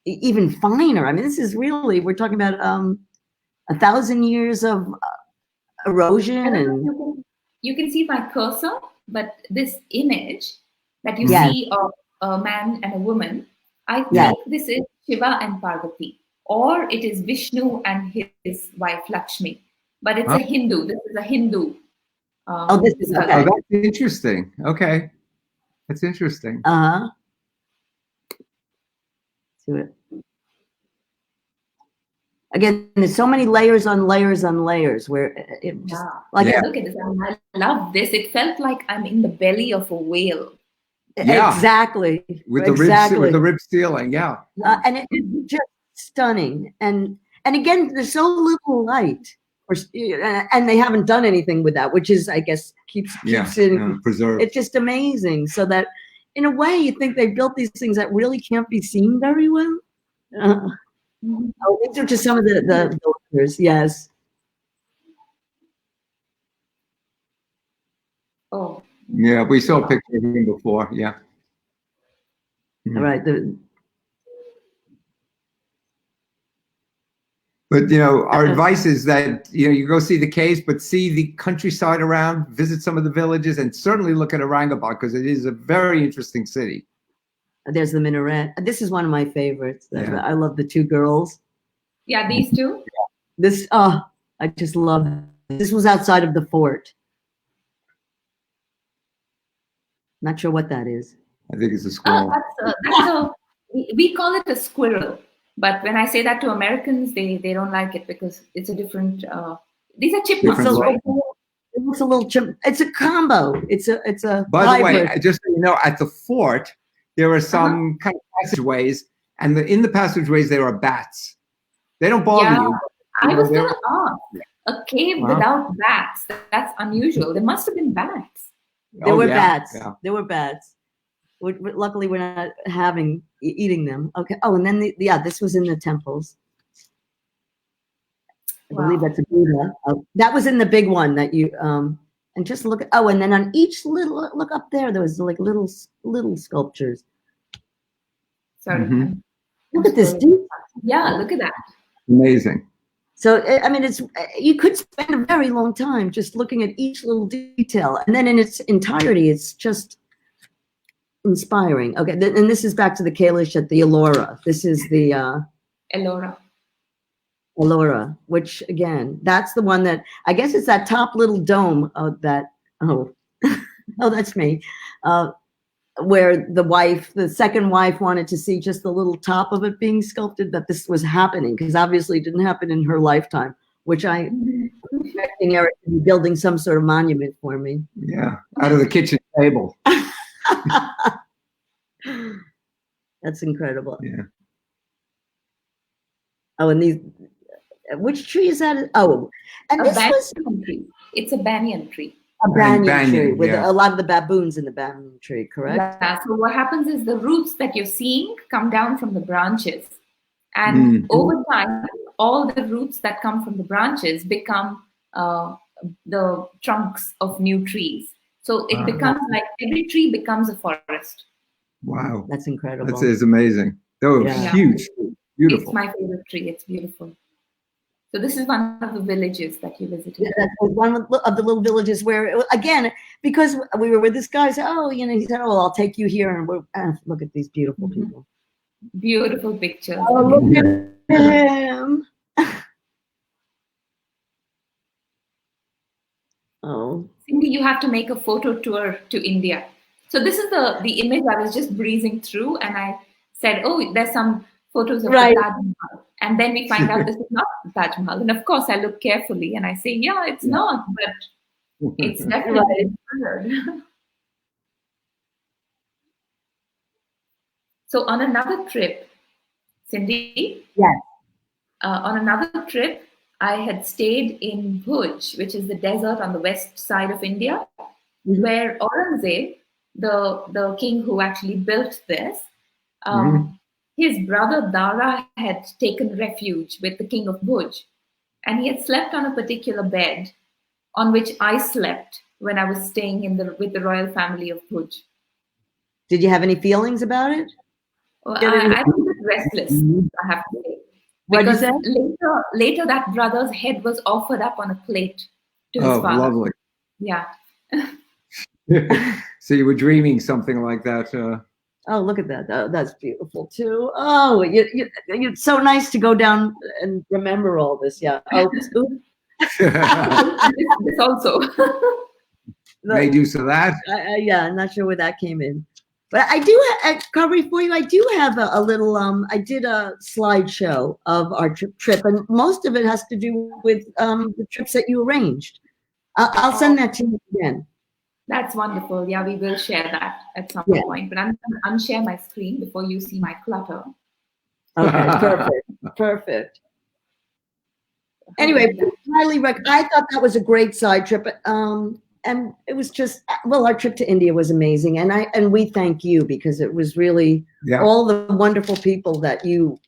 even finer. I mean, this is really, we're talking about 1,000 years of erosion, and you can see my cursor, but this image that you see of a man and a woman, I think this is Shiva and Parvati, or it is Vishnu and his wife Lakshmi. But it's a Hindu. This is a Hindu. This is okay. Oh, that's interesting. Okay, that's interesting. Do it. Again, there's so many layers on layers on layers where it just look at this. I love this. It felt like I'm in the belly of a whale. Yeah, exactly. With the rib ceiling, yeah. And it's just stunning. And And again, there's so little light, and they haven't done anything with that, which is, I guess, keeps it preserved. It's just amazing. So that, in a way, you think they built these things that really can't be seen very well. These are just some of the pictures. Yes. Oh. Yeah, we saw a picture of him before. Yeah. All right. But, our advice is that, you go see the caves, but see the countryside around, visit some of the villages, and certainly look at Aurangabad, because it is a very interesting city. There's the minaret. This is one of my favorites. Yeah. I love the two girls. Yeah, these two? I just love it. This was outside of the fort. Not sure what that is. I think it's a squirrel. We call it a squirrel. But when I say that to Americans, they don't like it because it's a different. These are chipmunks, right? It looks a little chip. It's a combo. It's a. By the way, just so you know, at the fort there are some kind of passageways, and in the passageways there are bats. They don't bother you. I was going to ask, a cave without bats. That's unusual. There must have been bats. There were bats. Yeah. There were bats. Luckily, we're not eating them. Okay. Oh, and then this was in the temples. I believe that's a Buddha. That was in the big one that you and just look at. Oh, and then on each look up there was like little sculptures. Sorry. Mm-hmm. Look at this dude. Yeah, look at that. Amazing. So I mean, you could spend a very long time just looking at each little detail, and then in its entirety, it's just inspiring. Okay, and this is back to the Kailash at the Ellora. This is the Ellora, which again, that's the one that I guess it's that top little dome of that. Oh, that's me. Where the second wife wanted to see just the little top of it being sculpted, that this was happening, because obviously it didn't happen in her lifetime, which I'm expecting Eric to be building some sort of monument for me. Yeah, out of the kitchen table. That's incredible. Yeah. Oh, and which tree is that? Oh, and it's a banyan tree. A banyan tree with a lot of the baboons in the banyan tree, correct? Yeah. So what happens is the roots that you're seeing come down from the branches. And over time, all the roots that come from the branches become the trunks of new trees. So it becomes like every tree becomes a forest. Wow. That's incredible. That is amazing. That was huge. Beautiful. It's my favorite tree. It's beautiful. So this is one of the villages that you visited. Yeah, that was one of the little villages where, again, because we were with this guy, he said, I'll take you here, and we're look at these beautiful people. Beautiful pictures. Oh, look at him. Oh. Cindy, you have to make a photo tour to India. So this is the image I was just breezing through, and I said, there's some photos of the Taj Mahal. And then we find out this is not the Taj Mahal. And of course, I look carefully and I say, it's not, but it's definitely inspired. So on another trip, Cindy? Yes. On another trip, I had stayed in Bhuj, which is the desert on the west side of India, where Aurangzeb, the king who actually built this, his brother Dara had taken refuge with the king of Bhuj, and he had slept on a particular bed on which I slept when I was staying with the royal family of Bhuj. Did you have any feelings about it? Well, I was a bit restless, I have to say. Because later that brother's head was offered up on a plate to his father. Oh, lovely. Yeah. So you were dreaming something like that. Oh, look at that. Oh, that's beautiful too. Oh, it's so nice to go down and remember all this. Yeah. Oh, this also. Made use of that. Yeah, I'm not sure where that came in. But I do, Covery, for you, I do have a little, I did a slideshow of our trip, and most of it has to do with the trips that you arranged. I'll send that to you again. That's wonderful. Yeah, we will share that at some point. But I'm going to unshare my screen before you see my clutter. Okay, perfect. Perfect. Anyway, I thought that was a great side trip. And it was just, well, our trip to India was amazing. And we thank you, because it was really all the wonderful people that you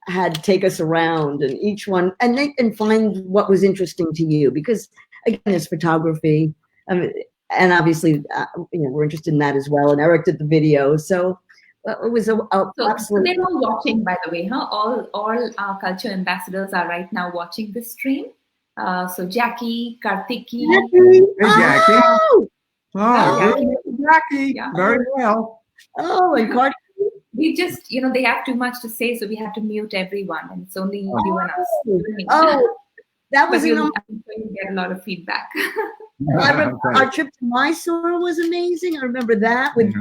had take us around, and each one, and find what was interesting to you, because again, it's photography. And obviously, we're interested in that as well. And Eric did the video. So it was So absolutely. they're all watching, by the way, huh? All our culture ambassadors are right now watching this stream. So Jackie, Kartiki. Hey, Jackie. Oh, Jackie. Yeah. Very well. Oh, and Kartiki. We just, they have too much to say, so we have to mute everyone, and it's only you and us. Oh, that was I'm sure you get a lot of feedback. I remember our trip to Mysore was amazing. I remember that with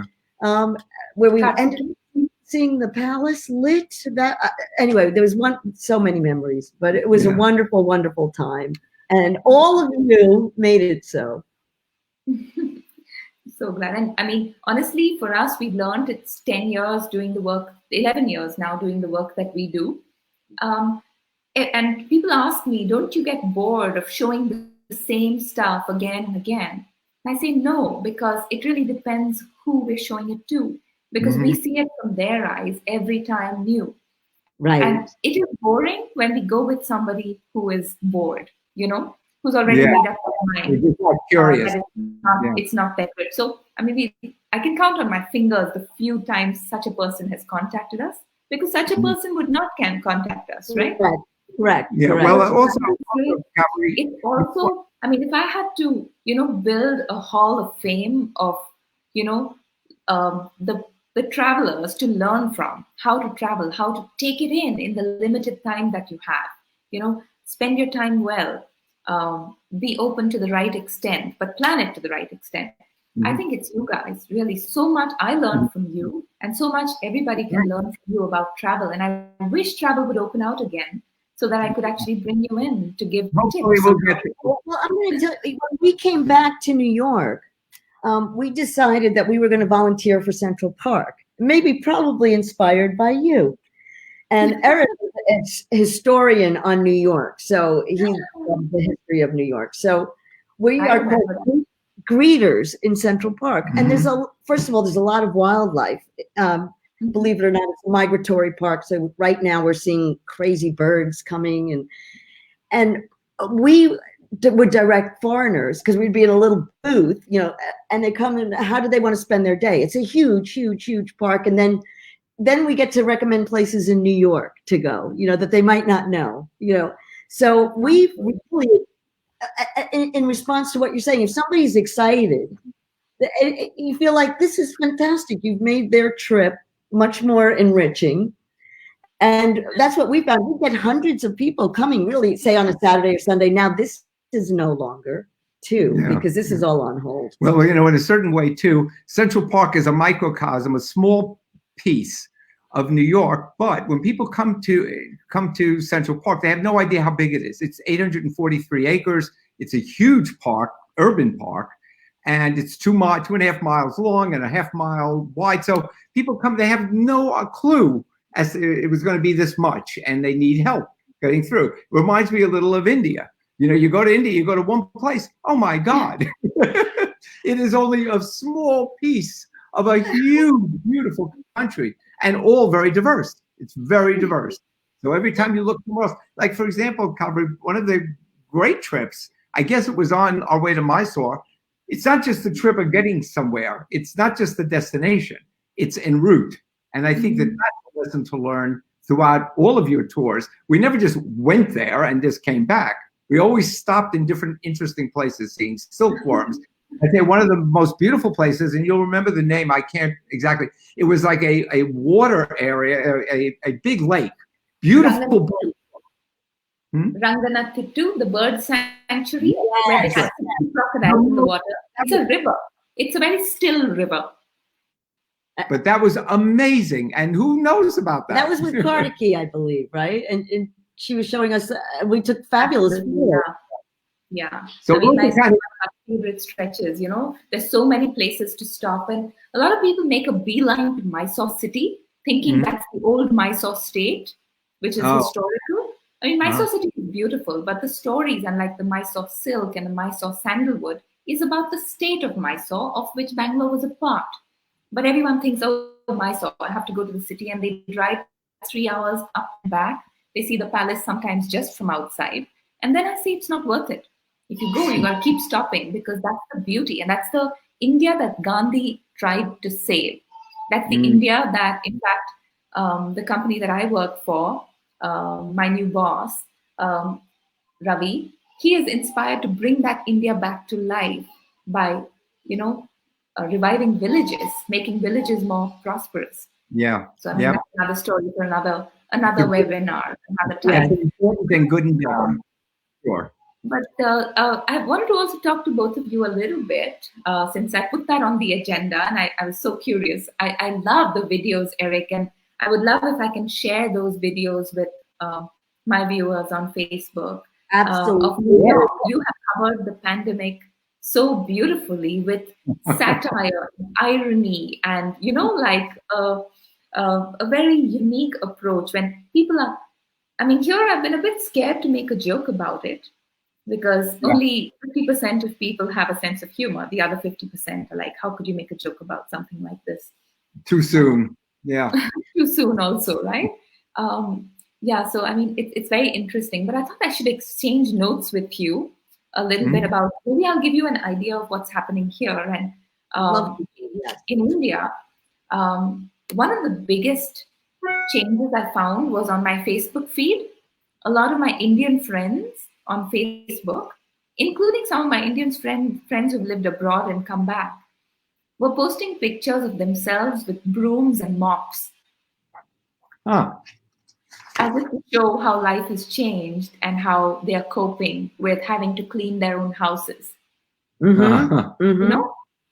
where we ended up seeing the palace lit. That anyway, there was so many memories, but it was a wonderful, wonderful time, and all of you made it so. So glad. And I mean, honestly, for us, we've learned it's 10 years doing the work, 11 years now doing the work that we do. And people ask me, don't you get bored of showing the same stuff again and again? And I say no, because it really depends who we're showing it to, because we see it from their eyes every time new. Right. And it is boring when we go with somebody who is bored, who's already made up their mind. It's not curious. It's not that good. So, I mean, I can count on my fingers the few times such a person has contacted us, because such a person would not contact us, right? Correct. Yeah. Correct. Well, also, it's also, I mean, if I had to, build a hall of fame of, the travelers to learn from, how to travel, how to take it in the limited time that you have, spend your time well, be open to the right extent, but plan it to the right extent. I think it's you guys, really. So much I learned from you, and so much everybody can learn from you about travel. And I wish travel would open out again, so that I could actually bring you in to give tips. Well, I'm going to tell you, when we came back to New York, we decided that we were going to volunteer for Central Park, probably inspired by you. And Eric is a historian on New York, so he's the history of New York. So we are greeters in Central Park, and first of all, there's a lot of wildlife. Believe it or not, it's a migratory park. So right now we're seeing crazy birds coming, and we would direct foreigners, because we'd be in a little booth, and they come in. How do they want to spend their day? It's a huge, huge, huge park, and then we get to recommend places in New York to go, that they might not know, So we really, in response to what you're saying, if somebody's excited, you feel like this is fantastic. You've made their trip much more enriching. And that's what we found. We get hundreds of people coming, really, say on a Saturday or Sunday. Now this is no longer because this is all on hold. Well, in a certain way too, Central Park is a microcosm, a small piece of New York. But when people come to Central Park, they have no idea how big it is. It's 843 acres. It's a huge park, urban park, and it's 2.5 miles long and a half mile wide. So people come, they have no clue as it was going to be this much, and they need help getting through. It reminds me a little of India. You go to India, you go to one place. Oh my God, it is only a small piece of a huge, beautiful country, and all very diverse. It's very diverse. So every time you look somewhere else, like for example, Calvary, one of the great trips, I guess it was on our way to Mysore. It's not just the trip of getting somewhere. It's not just the destination. It's en route. And I think that's a lesson to learn throughout all of your tours. We never just went there and just came back. We always stopped in different interesting places, seeing silkworms. I think one of the most beautiful places, and you'll remember the name, I can't exactly, it was like a water area, a big lake. Beautiful. Ranganathitu, the bird sanctuary, where they have crocodiles in the water. It's a river. It's a very still river. But that was amazing. And who knows about that? That was with Kartiki, I believe, right? And she was showing us, we took fabulous photos. Yeah. So those are kind of our favorite stretches, There's so many places to stop. And a lot of people make a beeline to Mysore city, thinking that's the old Mysore state, which is historical. I mean, Mysore city is beautiful, but the stories, and like the Mysore silk and the Mysore sandalwood, is about the state of Mysore, of which Bangalore was a part. But everyone thinks, oh, Mysore, I have to go to the city, and they drive 3 hours up and back. They see the palace sometimes just from outside. And then I say it's not worth it. If you go, you got to keep stopping because that's the beauty. And that's the India that Gandhi tried to save. That's the India that, in fact, the company that I work for, my new boss, Ravi, he is inspired to bring that India back to life by, reviving villages, making villages more prosperous. Yeah. So I mean, that's another story for another webinar, another Yeah, time. it's important and good and bad. Sure. But I wanted to also talk to both of you a little bit since I put that on the agenda, and I was so curious. I love the videos, Eric, and I would love if I can share those videos with my viewers on Facebook. Absolutely. Of New York. You have covered the pandemic so beautifully with satire, irony, and like a very unique approach. When people are, I mean, here I've been a bit scared to make a joke about it because only 50% of people have a sense of humor. The other 50% are like, how could you make a joke about something like this? Too soon. Yeah. Too soon, also, right? Yeah, so I mean, it's very interesting, but I thought I should exchange notes with you a little bit about, maybe I'll give you an idea of what's happening here. And in India, one of the biggest changes I found was on my Facebook feed. A lot of my Indian friends on Facebook, including some of my Indian friends who've lived abroad and come back, were posting pictures of themselves with brooms and mops. As if to show how life has changed and how they are coping with having to clean their own houses. And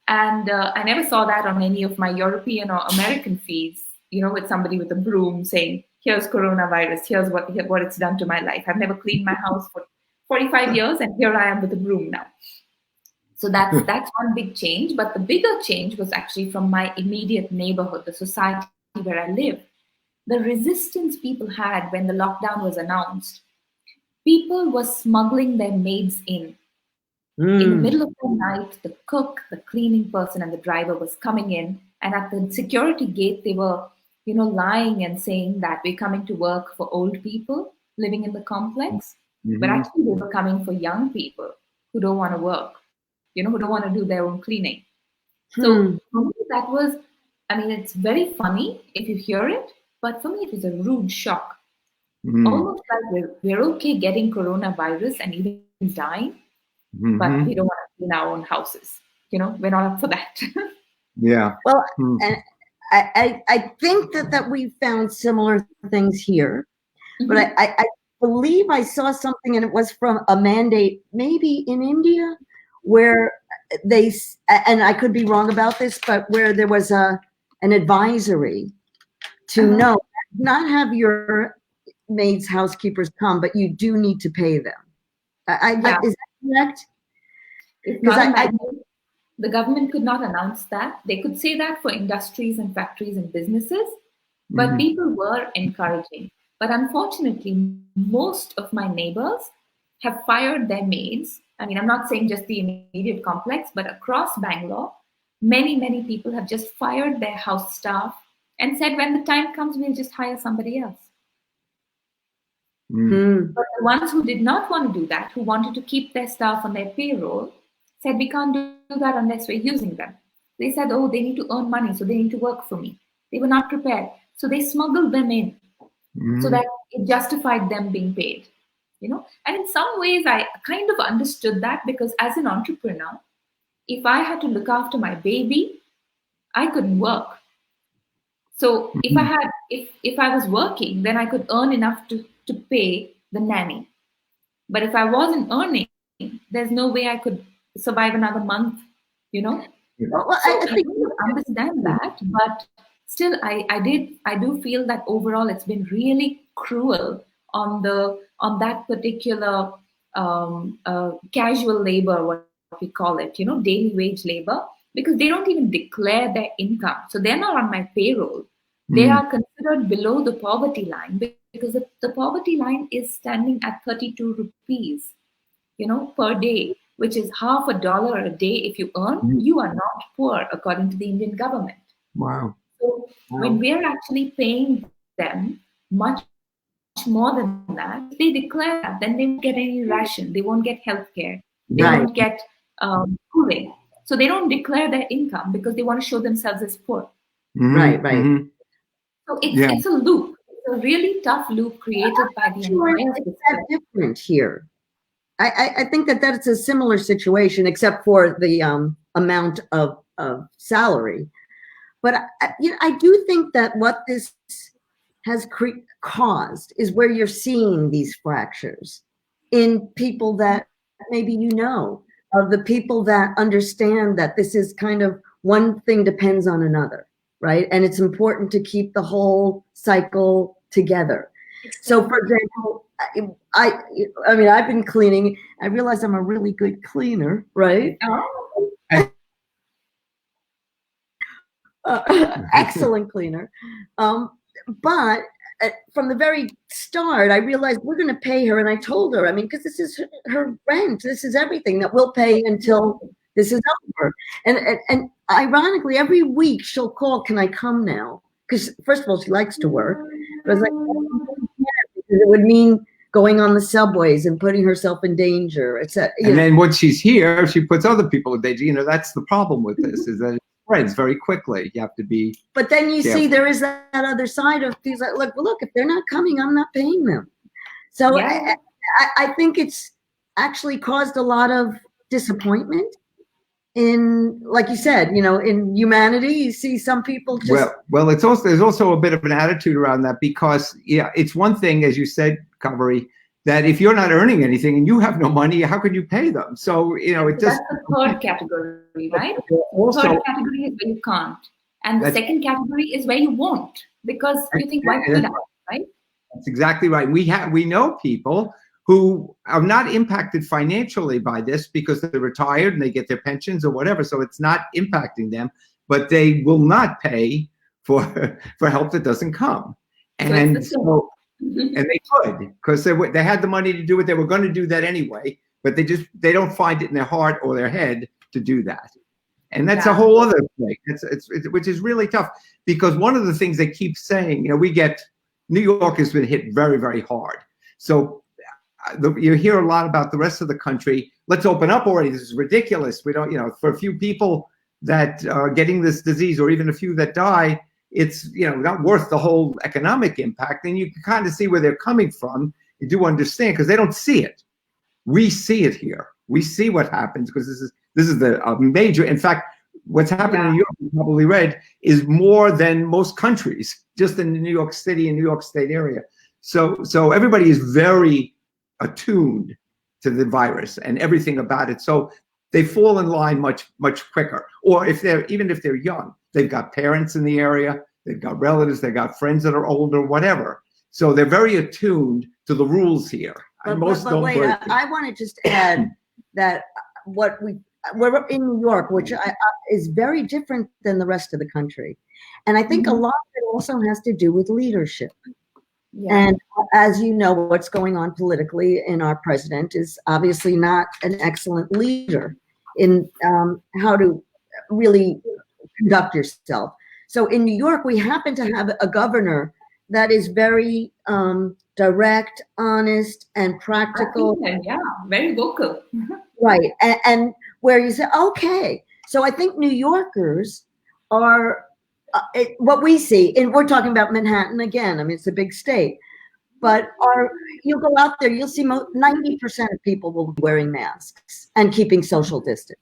I never saw that on any of my European or American feeds, with somebody with a broom saying, here's coronavirus, here's what it's done to my life. I've never cleaned my house for 45 years and here I am with a broom now. So that's one big change. But the bigger change was actually from my immediate neighborhood, the society where I live. The resistance people had when the lockdown was announced. People were smuggling their maids in. In the middle of the night, the cook, the cleaning person, and the driver was coming in. And at the security gate, they were, lying and saying that we're coming to work for old people living in the complex. But actually, they were coming for young people who don't want to work, who don't want to do their own cleaning. So for me, that was, I mean, it's very funny if you hear it, but for me, it was a rude shock. Almost like we're okay getting coronavirus and even dying, but we don't want to clean our own houses. We're not up for that. Yeah. Well, and I think that we found similar things here, but I believe I saw something, and it was from a mandate, maybe in India, where they, and I could be wrong about this, but where there was an advisory to not have your maids, housekeepers come, but you do need to pay them. Is that correct? Because the government could not announce that. They could say that for industries and factories and businesses, but people were encouraging. But unfortunately, most of my neighbors have fired their maids. I mean, I'm not saying just the immediate complex, but across Bangalore, many, many people have just fired their house staff and said, when the time comes, we'll just hire somebody else. But the ones who did not want to do that, who wanted to keep their staff on their payroll, said, we can't do that unless we're using them. They said, oh, they need to earn money, so they need to work for me. They were not prepared. So they smuggled them in so that it justified them being paid. And in some ways, I kind of understood that because as an entrepreneur, if I had to look after my baby, I couldn't work. So if I was working, then I could earn enough to pay the nanny. But if I wasn't earning, there's no way I could survive another month, Well, so I think you understand that, but still, I do feel that overall it's been really cruel on that particular casual labor, what we call it, daily wage labor, because they don't even declare their income, so they're not on my payroll, They are considered below the poverty line because the poverty line is standing at 32 rupees, per day, which is $0.50 a day. If you earn, you are not poor according to the Indian government. Wow. So when we're actually paying them much more than that, if they declare that, then they won't get any ration, they won't get healthcare, they won't get schooling. So they don't declare their income because they want to show themselves as poor. Right. So it's a loop. It's a really tough loop created by the entire system. It's that different here. I think that's a similar situation, except for the amount of salary. But I do think that what this has caused is where you're seeing these fractures in people that maybe of the people that understand that this is kind of one thing depends on another, right? And it's important to keep the whole cycle together. So, for example, I've been cleaning. I realize I'm a really good cleaner, right? Excellent cleaner. But from the very start, I realized we're going to pay her. And I told her, because this is her rent. This is everything that we'll pay until this is over. And ironically, every week she'll call, can I come now? Because first of all, she likes to work. But I was like, because it would mean going on the subways and putting herself in danger. And then once she's here, she puts other people in danger. That's the problem with this, is that it spreads very quickly. You have to be. But then you see there is that other side of things like, look, if they're not coming, I'm not paying them. So I think it's actually caused a lot of disappointment in, like you said, in humanity. You see some people just. Well, there's also a bit of an attitude around that, because it's one thing, as you said, Kaveri, that if you're not earning anything and you have no money, how could you pay them? So it just. That's the third category, right? The third category is where you can't, and the second category is where you won't, because you think, why should I, right? That's exactly right. We know people who are not impacted financially by this because they're retired and they get their pensions or whatever, so it's not impacting them, but they will not pay for help that doesn't come. And and they could, because they had the money to do it. They were going to do that anyway, but they don't find it in their heart or their head to do that. And that's a whole other thing. Which is really tough, because one of the things they keep saying, New York has been hit very, very hard. So you hear a lot about the rest of the country. Let's open up already. This is ridiculous. We don't, for a few people that are getting this disease, or even a few that die, it's not worth the whole economic impact. And you can kind of see where they're coming from. You do understand, because they don't see it. We see it here. We see what happens, because this is a major. In fact, what's happening in New York, you probably read, is more than most countries, just in the New York City and New York State area. So everybody is very attuned to the virus and everything about it. So they fall in line much, much quicker. Or even if they're young, they've got parents in the area, they've got relatives, they've got friends that are older, whatever. So they're very attuned to the rules here. But wait, I want to just add that we're in New York, which is very different than the rest of the country. And I think a lot of it also has to do with leadership. Yeah. And as you know, what's going on politically, in our president is obviously not an excellent leader in how to really conduct yourself. So in New York, we happen to have a governor that is very direct, honest, and practical. Yeah, very vocal. Right. And where you say, okay. So I think New Yorkers are what we see, and we're talking about Manhattan again. I mean, it's a big state, but you'll go out there, you'll see 90% of people will be wearing masks and keeping social distance.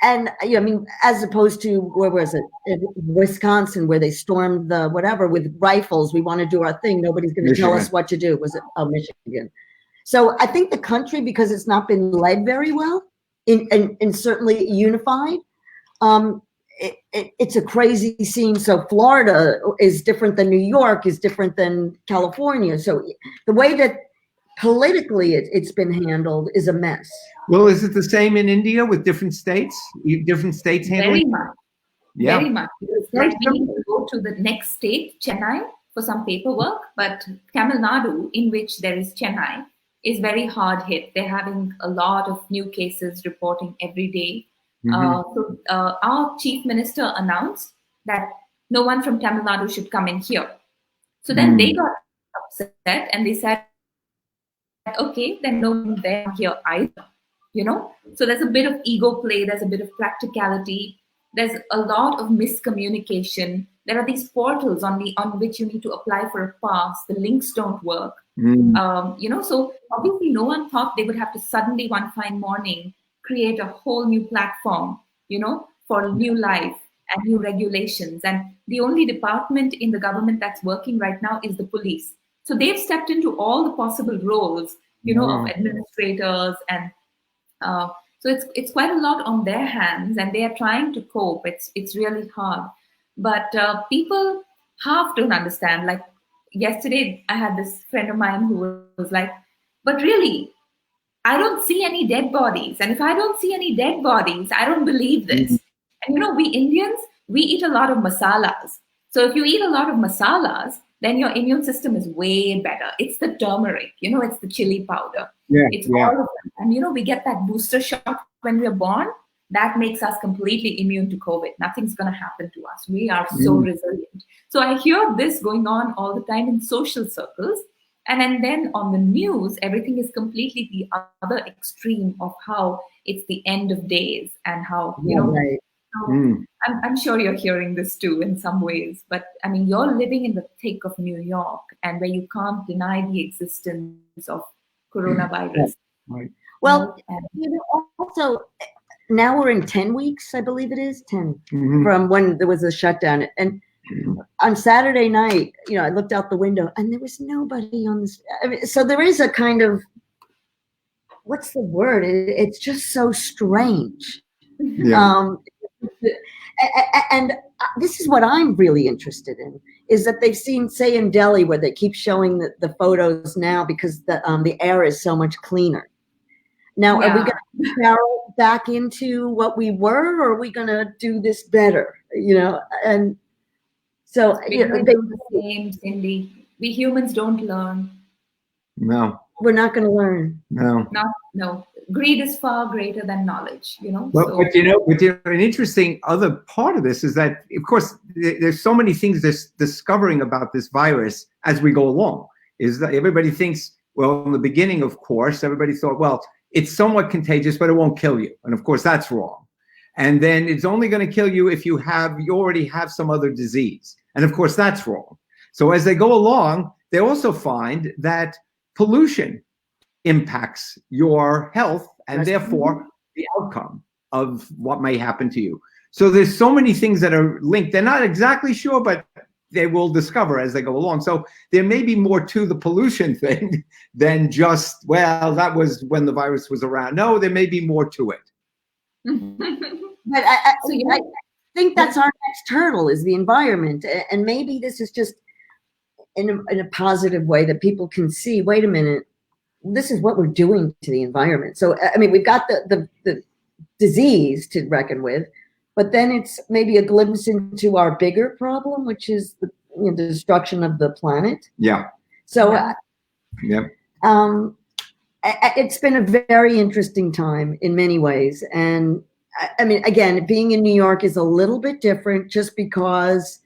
And I mean, as opposed to, where was it, in Wisconsin, where they stormed the whatever with rifles. We want to do our thing. Nobody's going to tell us what to do. Was it Michigan? So I think the country, because it's not been led very well and certainly unified, it's a crazy scene. So Florida is different than New York, is different than California. So the way that politically it's been handled is a mess. Well, is it the same in India with different states? Different states handling? Yeah. Very much. Like we need to go to the next state, Chennai, for some paperwork, but Tamil Nadu, in which there is Chennai, is very hard hit. They're having a lot of new cases reporting every day. Our chief minister announced that no one from Tamil Nadu should come in here. So then they got upset and they said, okay, then no one there here either. So there's a bit of ego play, there's a bit of practicality, there's a lot of miscommunication. There are these portals on which you need to apply for a pass. The links don't work. So obviously no one thought they would have to suddenly one fine morning create a whole new platform, for new life and new regulations. And the only department in the government that's working right now is the police. So they've stepped into all the possible roles, of administrators, and so it's quite a lot on their hands, and they are trying to cope. It's really hard, but people half don't understand. Like yesterday, I had this friend of mine who was like, "But really, I don't see any dead bodies, and if I don't see any dead bodies, I don't believe this." And we Indians, we eat a lot of masalas. So if you eat a lot of masalas, then your immune system is way better. It's the turmeric, it's the chili powder. It's all of them. And we get that booster shot when we're born. That makes us completely immune to COVID. Nothing's going to happen to us. We are so resilient. So I hear this going on all the time in social circles. And then on the news, everything is completely the other extreme of how it's the end of days and how, Right. So I'm sure you're hearing this too in some ways, but I mean, you're living in the thick of New York, and where you can't deny the existence of coronavirus. Right. Well, also now we're in 10 weeks, I believe it is 10 from when there was a shutdown. And on Saturday night, I looked out the window and there was nobody on this. I mean, so there is a kind of, what's the word? It's just so strange. Yeah. And this is what I'm really interested in, is that they've seen, say, in Delhi, where they keep showing the photos now because the air is so much cleaner. Now, are we going to barrel back into what we were, or are we going to do this better? And so they do the same, Cindy. We humans don't learn. No. We're not going to learn. No. Greed is far greater than knowledge, But an interesting other part of this is that, of course, there's so many things discovering about this virus as we go along. Is that everybody thinks, well, in the beginning, of course, everybody thought, well, it's somewhat contagious, but it won't kill you. And of course, that's wrong. And then it's only going to kill you if you already have some other disease. And of course, that's wrong. So as they go along, they also find that pollution impacts your health and therefore the outcome of what may happen to you. So there's so many things that are linked. They're not exactly sure, but they will discover as they go along. So there may be more to the pollution thing than just, well, that was when the virus was around. No, there may be more to it. But I think that's our next hurdle, is the environment. And maybe this is just in a positive way that people can see, wait a minute, this is what we're doing to the environment. So, I mean, we've got the disease to reckon with, but then it's maybe a glimpse into our bigger problem, which is the destruction of the planet. Yeah. So, it's been a very interesting time in many ways. And I mean, again, being in New York is a little bit different just because,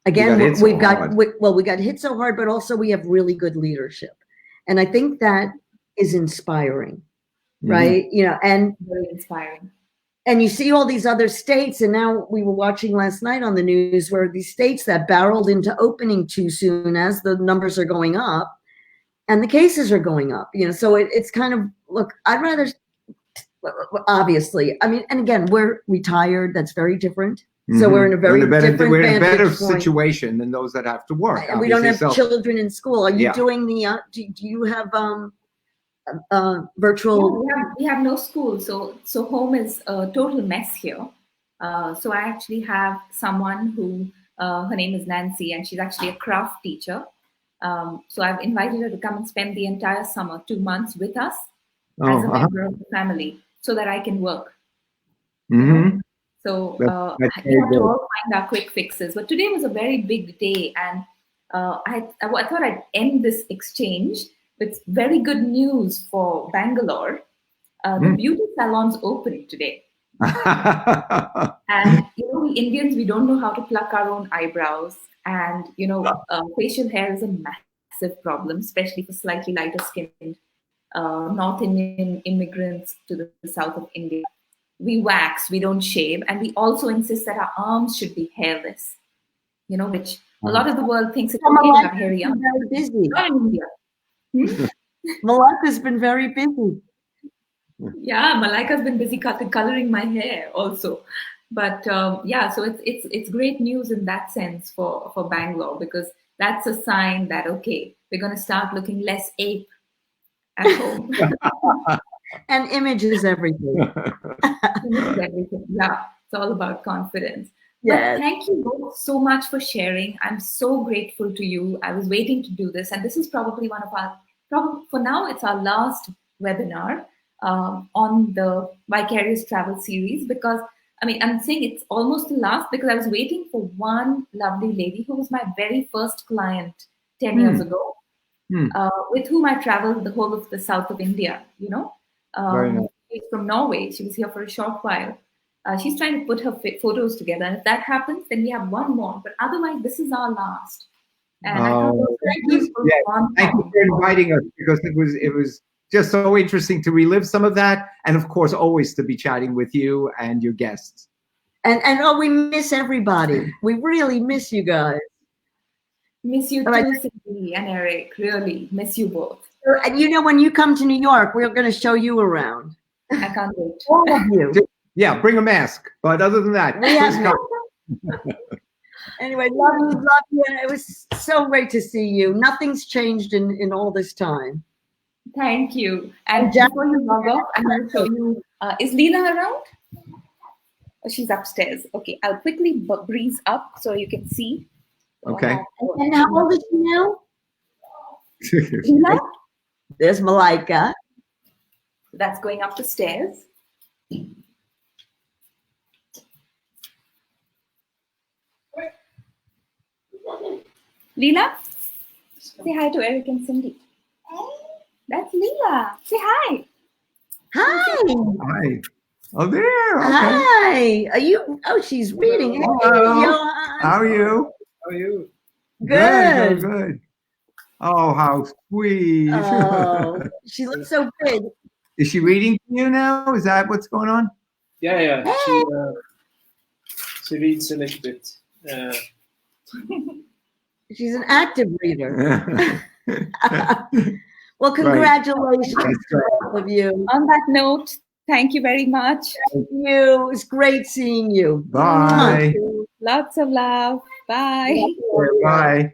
again, we got hit so hard, but also we have really good leadership. And I think that is inspiring, right? And very inspiring. And you see all these other states, and now we were watching last night on the news where these states that barreled into opening too soon as the numbers are going up and the cases are going up, so it's kind of, look, I'd rather, obviously, I mean, and again, we're retired. That's very different. So we're in a better situation than those that have to work. And we don't have children in school. Are you doing the? Do you have virtual? Yeah, we have no school, so home is a total mess here. So I actually have someone who her name is Nancy, and she's actually a craft teacher. So I've invited her to come and spend the entire summer, 2 months, with us as a member of the family, so that I can work. So That's we very have to good. all find our quick fixes. But today was a very big day, and I thought I'd end this exchange with very good news for Bangalore. The beauty salons opened today. And we Indians, we don't know how to pluck our own eyebrows, and facial hair is a massive problem, especially for slightly lighter skinned North Indian immigrants to the south of India. We wax, we don't shave, and we also insist that our arms should be hairless. Which a lot of the world thinks it's okay to have hairy arms. Very busy. Not in India. Malaka's been very busy. Yeah, Malaika's been busy coloring my hair also. But so it's great news in that sense for Bangalore, because that's a sign that, okay, we're going to start looking less ape at home. And image is everything. Image is everything. Yeah, it's all about confidence. Yes. But thank you both so much for sharing. I'm so grateful to you. I was waiting to do this, and this is probably one of for now, it's our last webinar on the Vicarious Travel series, because I'm saying it's almost the last because I was waiting for one lovely lady who was my very first client 10 years ago, with whom I traveled the whole of the south of India. Very nice. She's from Norway. She was here for a short while. She's trying to put her photos together, and if that happens, then we have one more. But otherwise, this is our last. And I thought, thank you for inviting us, because it was just so interesting to relive some of that, and of course, always to be chatting with you and your guests. And we miss everybody. We really miss you guys. Miss you too, Cindy and Eric. Really miss you both. And when you come to New York, we're going to show you around. I can't wait. All of you. Yeah, bring a mask. But other than that, anyway, love you. It was so great to see you. Nothing's changed in all this time. Thank you. And before you log off, I'm going to show you. Is Leela around? Oh, she's upstairs. Okay, I'll quickly breeze up so you can see. Okay. And how old is she now? Leela? There's Malaika. That's going up the stairs. Leela, say hi to Eric and Cindy. That's Leela. Say hi. Hi. Hi. Oh, there. Okay. Hi. Are you? Oh, she's reading. Hello. How are you? How are you? Good. Good. Oh, how sweet. Oh, she looks so big. Is she reading to you now? Is that what's going on? Yeah. Hey. She reads a little bit. She's an active reader. Well, congratulations to all of you. On that note, thank you very much. Thank you. It's great seeing you. Bye. Lots of love. Bye. Bye.